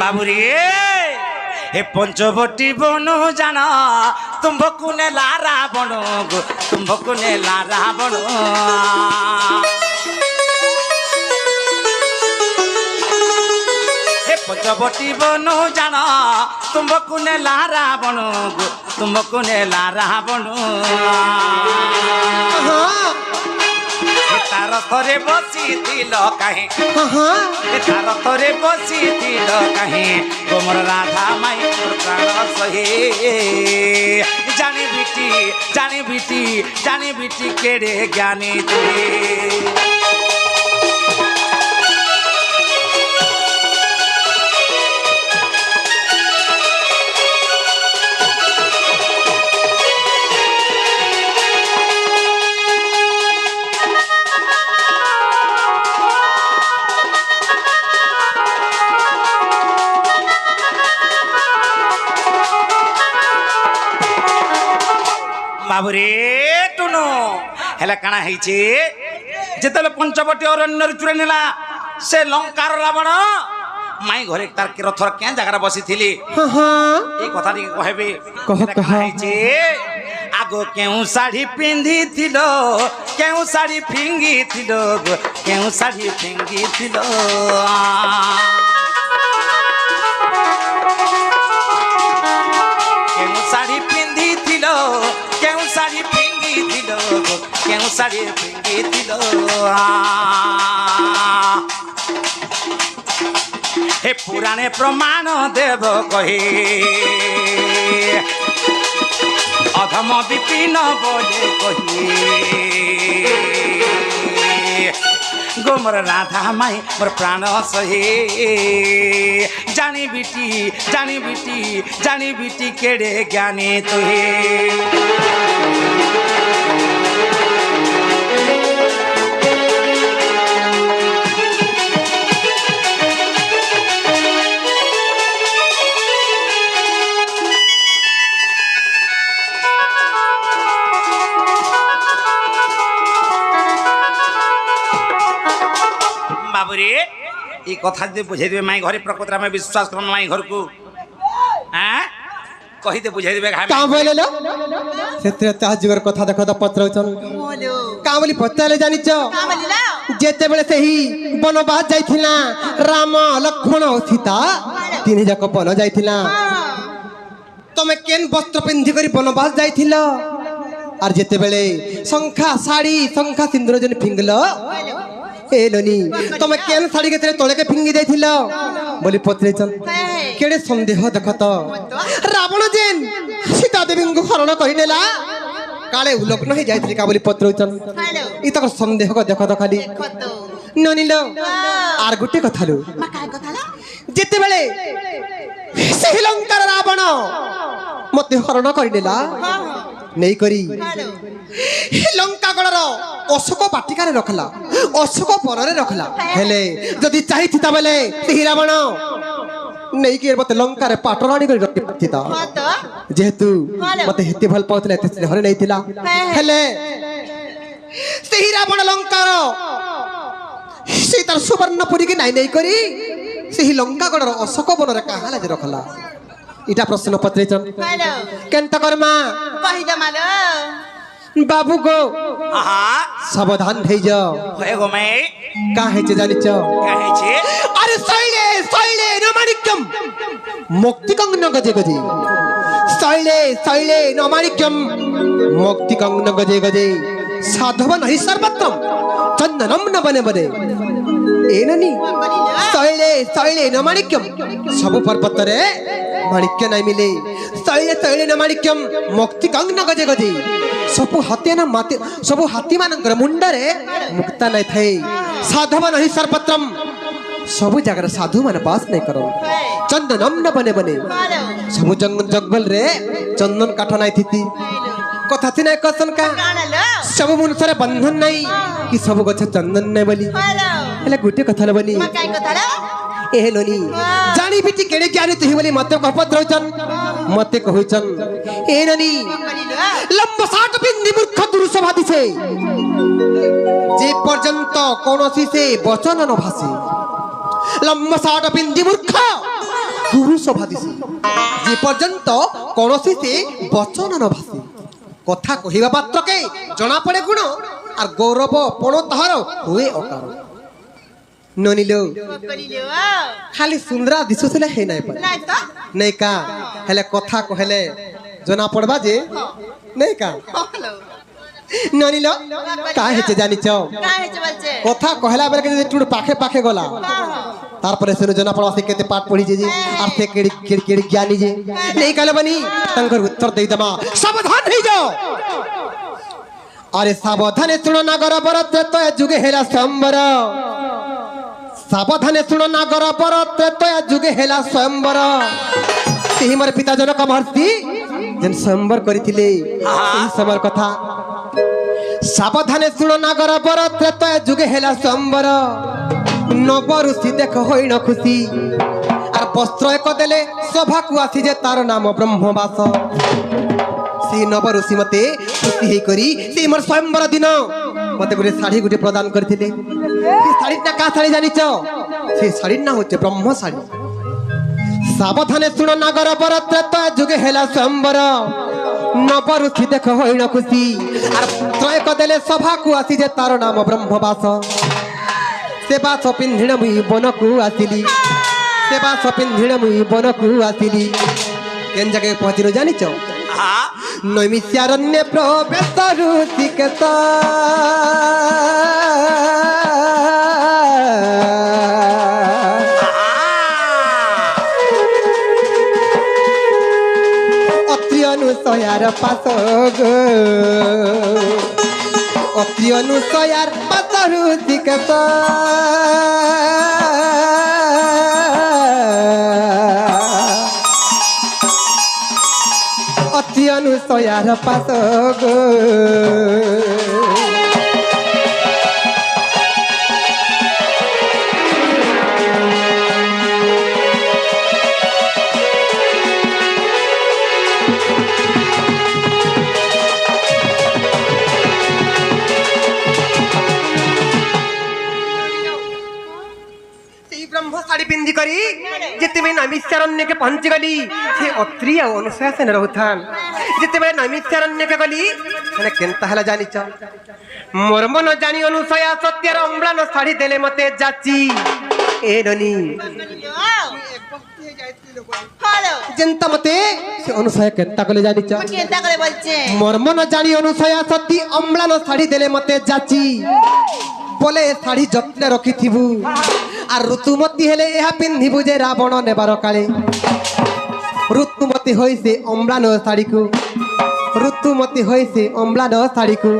বাবুরে হে পঞ্চবটি বনু জানা তুম্ভকু নেলা রাবণ গো তুম্ভকু নেলা রাবণ হে পঞ্চবটি বনু জানা তুম্ভকু নেলা রাবণ গো তুম্ভকু নেলা রাবণ তার থরে বসিছিল কাহে তার থরে বসিছিল কাহে তোমর রাধা মাই প্রাণ সহে জানি বিটি কেড়ে জ্ঞানী তুই বাবুরে টুনু হেলা কাଣା ହେଇଛି ଯେତେବେଳେ ପଞ୍ଚବଟୀ ଅରଣ୍ୟରୁ ଚୁରେ ନେଲା ସେ ଲଙ୍କାର ରାବଣ ମାଇ ଘରେ ତାର ରଥର କେଁ ଜାଗାରେ ବସିଥିଲି ଏଇ କଥା ଟିକେ କହିବି କାଣା ହେଇଛି ଆଗ କେଉଁ ଶାଢ଼ୀ ପିନ୍ଧିଥିଲ କେଉଁ ଶାଢ଼ୀ ଫିଙ୍ଗିଥିଲ କେଉଁ ଶାଢ଼ୀ ଫିଙ୍ଗିଥିଲ କେଉଁ ଶାଢ଼ୀ ପିନ୍ଧିଥିଲ কেউ শাড়ি ফিঙ্গিছিল কেউ শাড়ি ফিঙ্গিছিল হে পুরাণে প্রমাণ দেব কহে অধম বিপিন বলে কহি গো মোর রাধা মাই মোর প্রাণ সহে জানি বিটি কেড়ে জ্ঞানী তোহে বাবুরে এই কথা যদি বুঝাই দেবে মাই ঘরে প্রকৃত আমি বিশ্বাস করব মাই ঘরকু হ্যাঁ কহিতে বুঝাই দেবে কাম বলেল সেত্রে তাজুগর কথা দেখো তো পত্রচন কাম বলি পচালে জানিছ যেতেবেলে সেই বনবাস যাইছিলা রাম লক্ষ্মণ সীতা তিনি যাক বন যাইছিলা তুমি কেন বস্ত্র পিন্ধি করি বনবাস যাইছিল আর যেতেবেলে শঙ্খা শাড়ি শঙ্খা সিন্দুর যেন ফিঙ্গল এলোনি তুমি কেন শাড়ি কে তোলে ফিঙ্গি যাইছিল বলি পত্রেচন কেড়ে সন্দেহ দেখ তো রাবণ যেন সীতা দেবীଙ୍କୁ হরণ করে নেলা কালে উলগ্ন হয়ে যাইছিল কা বলি পত্রেচন ই তক সন্দেহ দেখ তো খালি ননিল আর গোটে কথা লু যেতেবেলে সেই লঙ্কার রাবণ মতে হরণ করে নেলা নেই করি লঙ্কা গড়র অশোক বাটিকারে রখলা অশোক বନରେ রখলা হেলে যদি চাইছিতা বেলে সেই রাবণ নেই কি মতে লঙ্কারে পাটরানি করে রখিতা যেহেতু মতে হেতে ভাল পাউতলে এতে হরে নেইতিলা হেলে সেই রাবণ লঙ্কার সেই তার সুবর্ণপুরী কি নাই নেই করি সেই লঙ্কা গড়র অশোক বନରେ কাহালা যে রখলা এটা প্রশ্ন পত্রেচন কেন্ত কর্মা কহিদা মাল বাবু গো সাবধান হয়ে যাও হয়ে গো মাই কা হেছে জানিছ কা হয়েছে আরে শৈলে নমানিক্যম মুক্তিকং নগজে গজে শৈলে নমানিক্যম মুক্তিকং নগজে গজে সাধব নহি সর্বত্রম চন্দনম ন বনে বনে ಏನನಿ শৈলে নমানিক্যম সবু পর্বতরে মাণিক্য নাই মিলে শৈলে নমানিক্যম মুক্তিকং নগজে গজে ସବୁ ହାତୀ ମାନଙ୍କର ମୁଣ୍ଡରେ ମୁକ୍ତା ନାଇଁ ଥାଏ ସାଧବ ନାହିଁ ସର୍ବତ୍ରମ୍ ସବୁ ଜାଗାରେ ସାଧୁ ମାନେ ବାସ ନାଇଁ କର ଚନ୍ଦନମ ନ ବନେ ବନେ ସବୁ ଜଙ୍ଗଲରେ ଚନ୍ଦନ କାଠ ନାଇଁ ଥିତି କଥା ଥି ନାଇଁ କସନ କା ସବୁ ମନୁଷ୍ୟରେ ବନ୍ଧନ ନାଇଁ କି ସବୁ ଗଛ ଚନ୍ଦନ ନାଇଁ ବୋଲି ହେଲେ ଗୋଟେ କଥା ଲବନି ए लोनी जानी बिटी केड़े ज्ञानी तुही बोली मते कहपत रहचन मते कहउचन ए लोनी लंब साट बिंदी मूर्ख दुरुसभा दिसे जे पर्यंत कोनोसी से वचन न भासे लंब साट बिंदी मूर्ख দূর সভা দিছি যে পর্যন্ত কৌশি সে বচন ন ভাসি কথা কহিবা পাত্রকে জনা পড়ে গুণ আর গৌরব পণ তাহার হুয়ে অকার ননিল খালি সুন্দরা দিশুলে হে নাই পারে নাই কা হেলে কথা কহেলে জনা পড়বা যে নাই কা ননিল কা হেছে জানিছ কথা কহেলা বেলে যদি টুড পাখে পাখে গলা তারপরে শুনে জনা পড়া সে কেতে পাঠ পড়ি যে আর সে কেড়ি কেড়ি কেড়ি জ্ঞানী যে নেই কালে বানি তাঙ্কর উত্তর দেই দমা সাবধান হই যাও আরে সাবধানে শুনো নাগর বরতে তো যুগে হেলা সম্বর সাবধানে শুনো নাগর বরতে তো যুগে হেলা সম্বর সেই মোর পিতা জনক মহর্ষি যেন সম্বর করিଥିଲେ এই সমর কথা সাবধানে শুনো নাগর বরতে তো যুগে হেলা সম্বর নবরুষি দেখ হইন খুশি আর বস্ত্র এক দেলে সভাকু আসি যে তার নাম ব্রহ্মবাস সেই নবরুষি মতে খুশি হই করি সেই মোর স্বয়ম্বর দিন মতে গোটে শাড়ি গোটে প্রদান করিଥିଲେ সেই শাড়িটা কা শাড়ি জানিছ সেই শাড়ির না হচ্ছে ব্রহ্ম শাড়ি সাবধানে শুনো নাগর বরত্রে তো যুগে হেলা স্বয়ম্বর নবরুষি দেখ হইন খুশি আর ত্রয় কদেলে সভাকু আসি যে তার নাম ব্রহ্মবাস সেবা সপিন্ধিণ মুই বনকু আসিলি সেবা সপিন্ধিণ মুই বনকু আসিলি কেন জায়গায় পৌঁছিল জানিছ নৈমিষারণ্যে প্রবেশ ঋষিকেশ অত্রি অনুসয়ার পাশ গো অত্রি অনুসয়ার পাশ ঋষিকেশ অতি অনুসয়ার পাশ গো শাড়ি পিন্ধি করি যেতেবে নৈমিষারণ্যকে পਹੁঁচি গলি সে অত্রি আর অনুসয়া সেন রহুথান যেতেবে নৈমিষারণ্যকে গলি মানে কেনতা হেলা জানিছ মোর মন জানি অনুসয়া সত্যর অম্লান শাড়ি দেলে মতে যাচি এ ননি যেনতা মতে সে অনুসয়া কেনতা কলে জানিছ মোর মন জানি অনুসয়া সত্যি অম্লান শাড়ি দেলে মতে যাচি বলে শাড়ি যত্নে রখিথিবু আর ঋতুমতী হেলে এহা পিন্ধিবু যে রাবণ নেবার কালে ঋতুমতী হইছে অম্লান শাড়িকু ঋতুমতী হইছে অম্লান শাড়িকু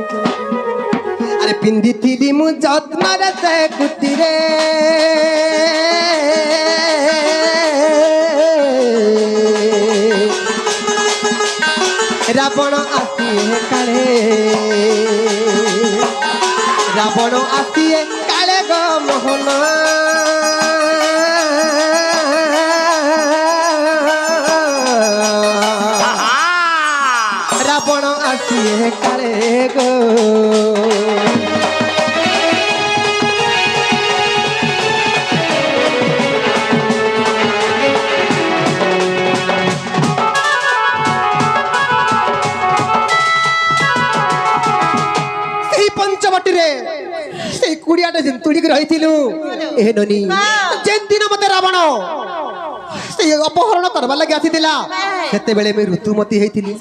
আরে পিন্ধিଥିଲି মু যত্ନରେ ସେ କୁତିରେ রাবণ আসিয়ে কালে রাবণ আসিয়ে কালে গো মোহন রাবণ আসিয়ে কালে গো সেই কুড়িয়াটা যেন তুড়িকি রইছিলু এ ননি যেন দিন মতে রাবণ সেই অপহরণ করবার লাগি আসিଥିଲା সেতেবেলে আমি ঋতুমতী হইছিলি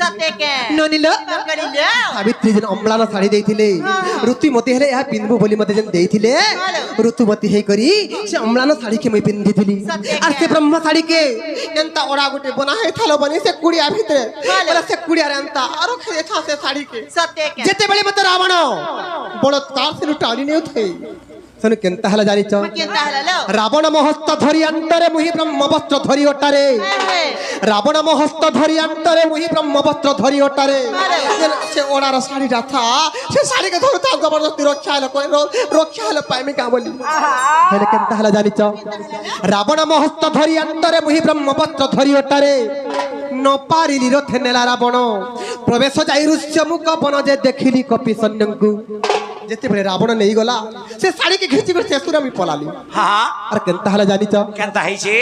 ননিল সাবিত্রী যেন অম্লান শাড়ি ଦେଇଥିଲେ ঋতুমতী হেলে ଏହା ପିନ୍ଧିବୁ ବୋଲି ମତେ ଯେନ୍ ଦେଇଥିଲେ ଋତୁମତୀ ହେଇକରି ସେ ଅମ୍ଳାନ ଶାଢ଼ୀକେ ମୁଇଁ ପିନ୍ଧିଥିଲି আর ସେ ବ୍ରହ୍ମ ଶାଢ଼ୀକେ ଏନ୍ତା ଅଡ଼ା ଗୋଟେ ବନା ହେଇଥାଲ ବନି ସେ କୁଡ଼ିଆ ଭିତରେ ବୋଲେ ସେ କୁଡ଼ିଆରେ ଏନ୍ତା ଆର ଖେଳିଥା ସେ ଶାଢ଼ୀକେ ଯେତେବେଳେ ମତେ ରାବଣ ବଳତ୍କାର ସେନୁ ଟାଣି ନେଉଥାଏ ସେନୁ କେନ୍ତା ହେଲା ଜାଣିଛ ରାବଣ ମହସ୍ତ ଧରି ଆଣ୍ଟରେ ମୁହିଁ ବ୍ରହ୍ମବସ୍ତ୍ର ଧରି ଅଟାରେ ରାବଣ ମହସ୍ତ ଧରି ଆଣ୍ଟରେ ମୁହିଁ ବ୍ରହ୍ମବସ୍ତ୍ର ଧରି ଅଟାରେ ସେ ଓଡ଼ାର ଶାଢ଼ୀଟା ଥା ସେ ଶାଢ଼ୀକେ ଧରୁଥା ଜବରଦସ୍ତି ରକ୍ଷା ହେଲେ ପାଇମି କା ବୋଲି ହେଲେ କେନ୍ତା ହେଲା ଜାଣିଛ ରାବଣ ମହସ୍ତ ଧରି ଆଣ୍ଟରେ ମୁହିଁ ବ୍ରହ୍ମବସ୍ତ୍ର ଧରି ଅଟାରେ ନପାରିଲି ରଥେ ନେଲା ରାବଣ ପ୍ରବେଶ ଯାଇ ଋଷ୍ୟ ମୁକ ବନ ଯେ ଦେଖିଲି କପି ସୈନ୍ୟଙ୍କୁ যেতেবেলে রাবণ নেই গলা সে শাড়িকে ঘিচি করে শেষুরে আমি পলালি হ্যাঁ আর কেনতা হলে জানিছ কেনতা হইছে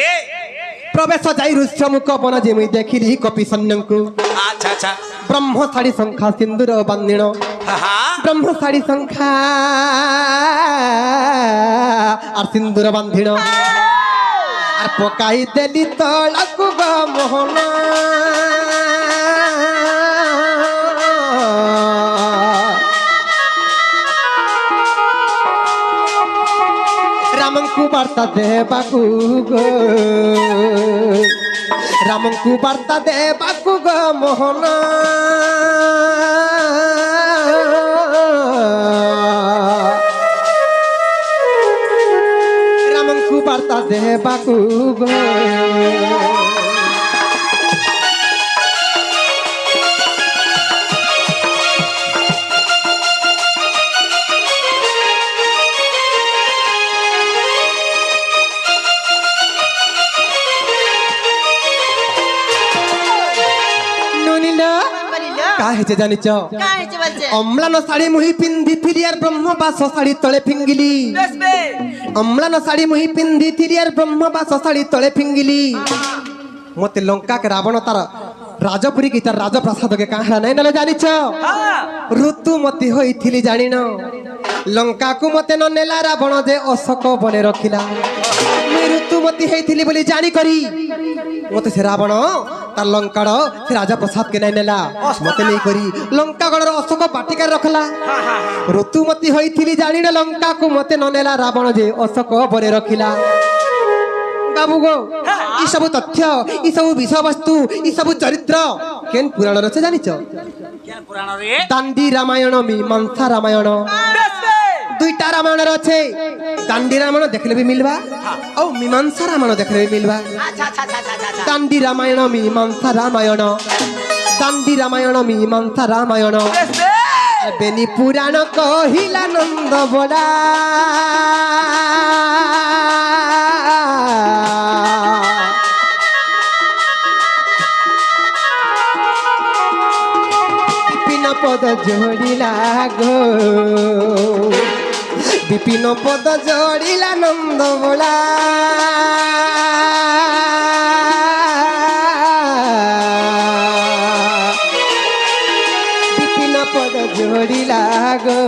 प्रवेश जाई ऋष्यमुख बन जेमि देखिली कपि सन्यंकु अच्छा अच्छा ब्रह्म साड़ी शंखा सिंदूर बांधिण हाँ ब्रह्म साड़ी शंखा और सिंदूर बांधिण और पकाई देली तळकु ग मोहन रामंकु वार्ता देबाकु गो रामंकु वार्ता देबाकु गो मोहन रामंकु वार्ता देबाकु गो का हेचे जानिच अम्लान साड़ी मुही पिंधी थी यार ब्रह्म बास साड़ी तले फिंगिली अम्लान साड़ी मुही पिंधी थी यार ब्रह्म बास साड़ी तले फिंगिली मते लंका के रावण तार राजपुरी की तार राजप्रसाद के कहा नहीं नले जानिच ऋतुमती होइथिली जानिन लंका को मते न नेला रावण जे अशोक बने रखिला मैं ऋतुमती हेइथिली बोली जानी करी मते से रावण तार लंकार से राजा प्रसाद के नहीं नेला मते नहीं करी लंका गणर अशोक बाटिका रखला ऋतुमती होइथिली जानिन लंका को मते न नेला रावण जे अशोक बने रखिला बाबू गो ई सब तथ्य ई सब विषय वस्तु ई सब चरित्र केन पुराण रचे जानिच क्या पुराण रे दांडी रामायण मीमांसा रामायण दुईटा रामायण रचे दांडी रामायण देखले भी मिलवा और मीमांसा रामायण देखले भी मिलवा दांडी रामायण मीमांसा रामायण दांडी रामायण मीमांसा रामायण बेनी पुराण कहिला नंद बड़ा विपिन पद जोड़िला गो विपिन पद जोड़िला नंद बड़ा विपिन पद जोड़िला गो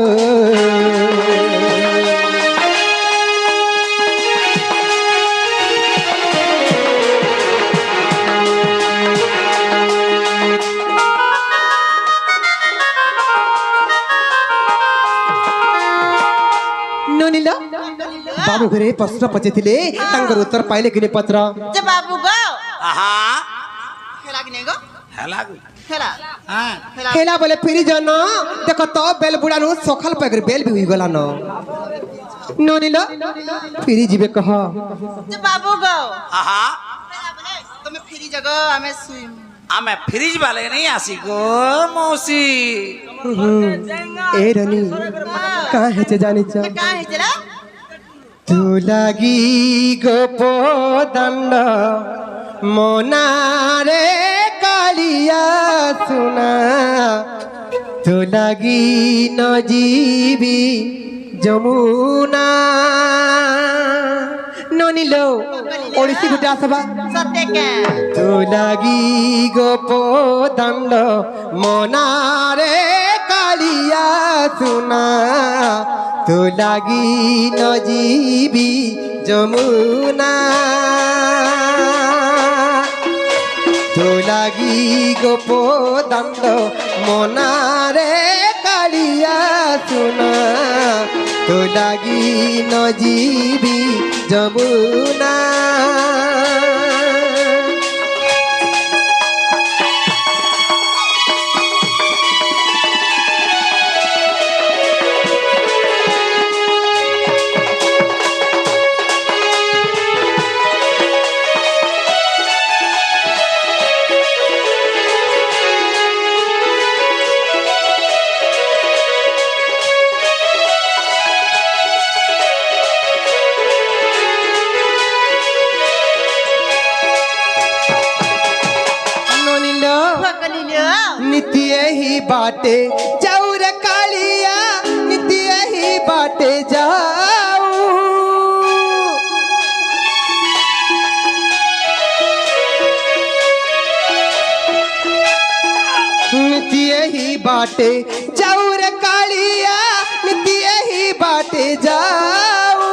बाबू घरे प्रश्न पचेथिले तांकर उत्तर पाइले किने पत्र जे बाबू गो आहा खेला कि नहीं गो हेला खेला हाँ खेला बोले फिरी जन देखो तो बेल बुड़ा नु सखल पगर बेल भी हुई गला न नोनिला फिरी जीवे कह जे बाबू गो आहा तुम्हें फ्री जगह हमें स्विम आमे फ्रिज वाले नहीं आसी गो मौसी ए रनी कहाँ है चे जानी चा कहाँ है जरा तू लागी गोप दंड मोनारे कालिया सुना तू लागी न जीवी जमुना नोनिलो ओडिसी गुटा सभा सत्य के तू लागी गोप दंड मोनारे कालिया सुना तू लागी न जीवी जमुना तू लागी गोप दंड मोनारे कालिया सुना तू लागी न जीवी जमुना नित्य ही बाटे जाऊ रे कालिया नित्य ही बाटे जाऊ बाटे जाऊ रे कालिया नित्य ही बाटे जाऊ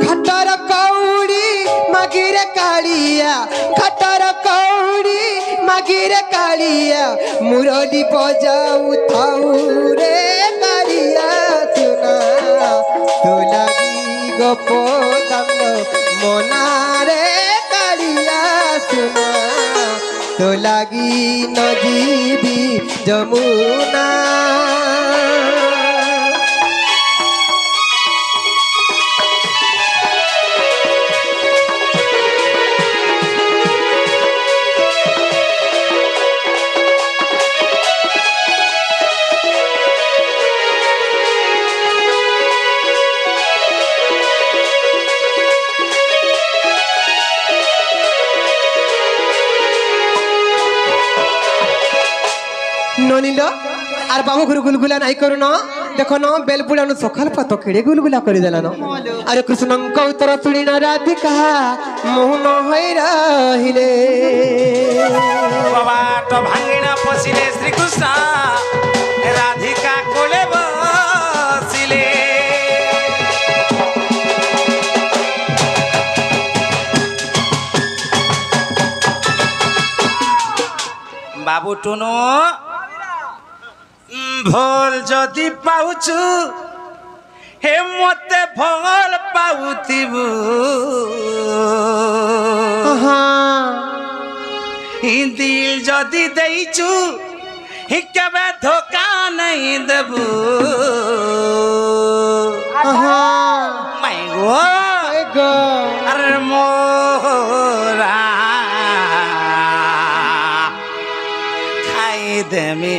घटर कौड़ी मगिर कालिया घटर कौड़ी मगिर कालिया मुरली बजाऊ थाऊ रे कालिया सुना तू लगी गप दंग मना रे कालिया सुना तो लगी नदी भी जमुना ননিল আর বাবু ঘর গুলগুলা নাই করুন দেখো ন বেলপুড়ানো সকাল পাত কেড়ে গুলগুলা করে দেলানো আরে কৃষ্ণঙ্ক উত্তর তুলিন রাধিকা মোহন হই রহিলে বাবা তো ভাঙিনা পশিলে শ্রীকৃষ্ণ রাধিকা কোলে বসিলে বাবু টুনু ভুল যদি পাউছু হে মতে ভল পাউথিবু দিল যদি দেইছু হি কেবে ধোকা নাই দেবু মাই গো আরে মোরা খাই দেমি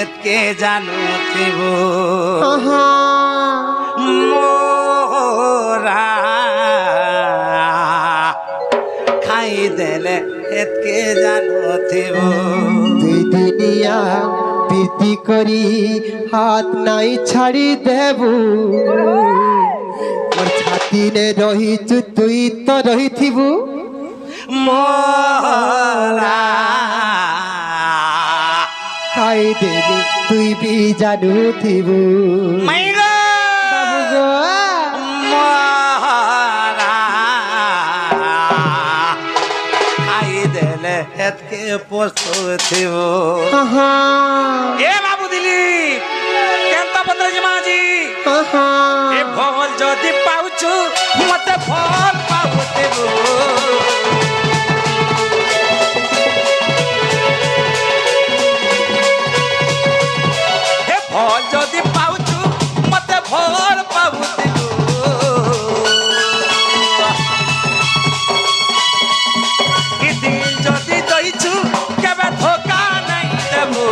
এতকে জানো থিবু মোরা খাই দেলে এতকে জানো থিবু তুই দুনিয়া প্রীতি করি হাত নাই ছাড়ি দেবু মোর ছাতিরে রহিছু তুই তো রহিথিবু মোরা খাই দেবি তুই বি জানুথিবু মাই গো বাবু গো মোরা খাই দেলে এতকে পোষুথিবু এ বাবু দিলীপ কেনতা পত্রজি মাঝি এ ভল যদি পাউছু মতে ফল পাউথিবু হে ফল যদি পাউছু মতে ফল পাউথিবু ই দিল যদি দইছু কেবে ধোকা নাই দেবু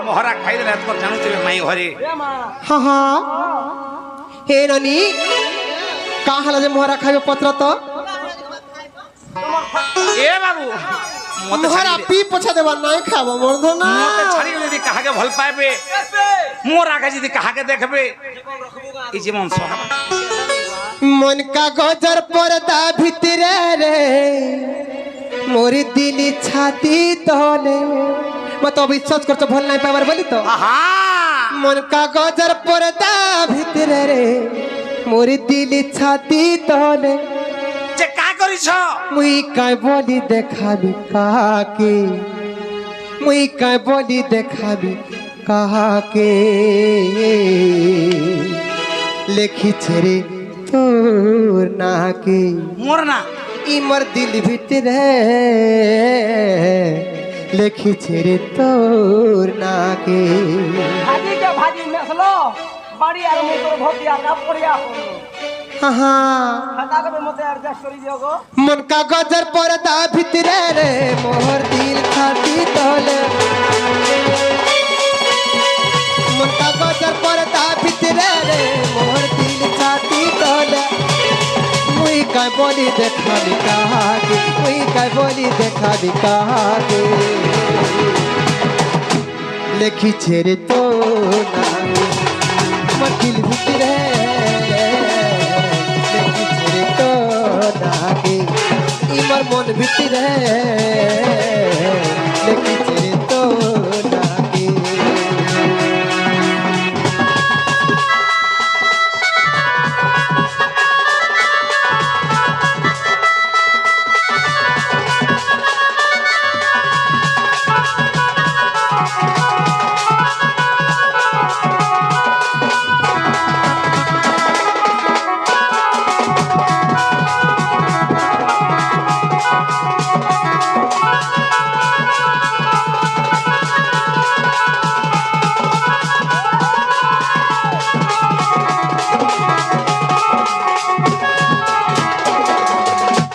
मोहरा खाई देला तोर जानू तेरे माई घरे हाँ हाँ हे ननी का हला जे मोहरा खाइबे पत्र तो ए बाबू मते मोहरा पी पोछा देबा नहीं खाबो मोरधो ना मते छाड़ी यदि कहा के भल पाइबे मोर आगे यदि कहा के देखबे ई जे मन सोहा मन का गजर पर्दा भितरे रे मोरी दिली छाती तले मत विश्वास करतो भल नहीं पावर बोली तो आहा मन का गजर पर्दा भितरे रे मोरी दिली छाती तले जे का কইছ মুই কাই বলি দেখাবি কাহাকে মুই কাই বলি দেখাবি কাহাকে লেখিছে রে তোর নাকে মোর না ইমর দিল ভিতরে লেখিছে রে তোর নাকে ভাজি কে ভাজি মেসলো বাড়ি আর মোটর ভটিয়া কাপ করিয়া হলো আহা খাতা কবে মতে অ্যাডজাস্ট করি দিও গো মন কাগজের পর্দা ভিতরে রে মোর দিল খাটি তলে মন কাগজের পর্দা ভিতরে রে মোর দিল খাটি তলে মুই কাই বলি দেখাবি কাহাকে মুই কাই বলি দেখাবি কাহাকে লেখিছে রে তো নাকে মোর দিল ভিতরে লেখিছে রে তো নাকে ইমর মন ভিতরে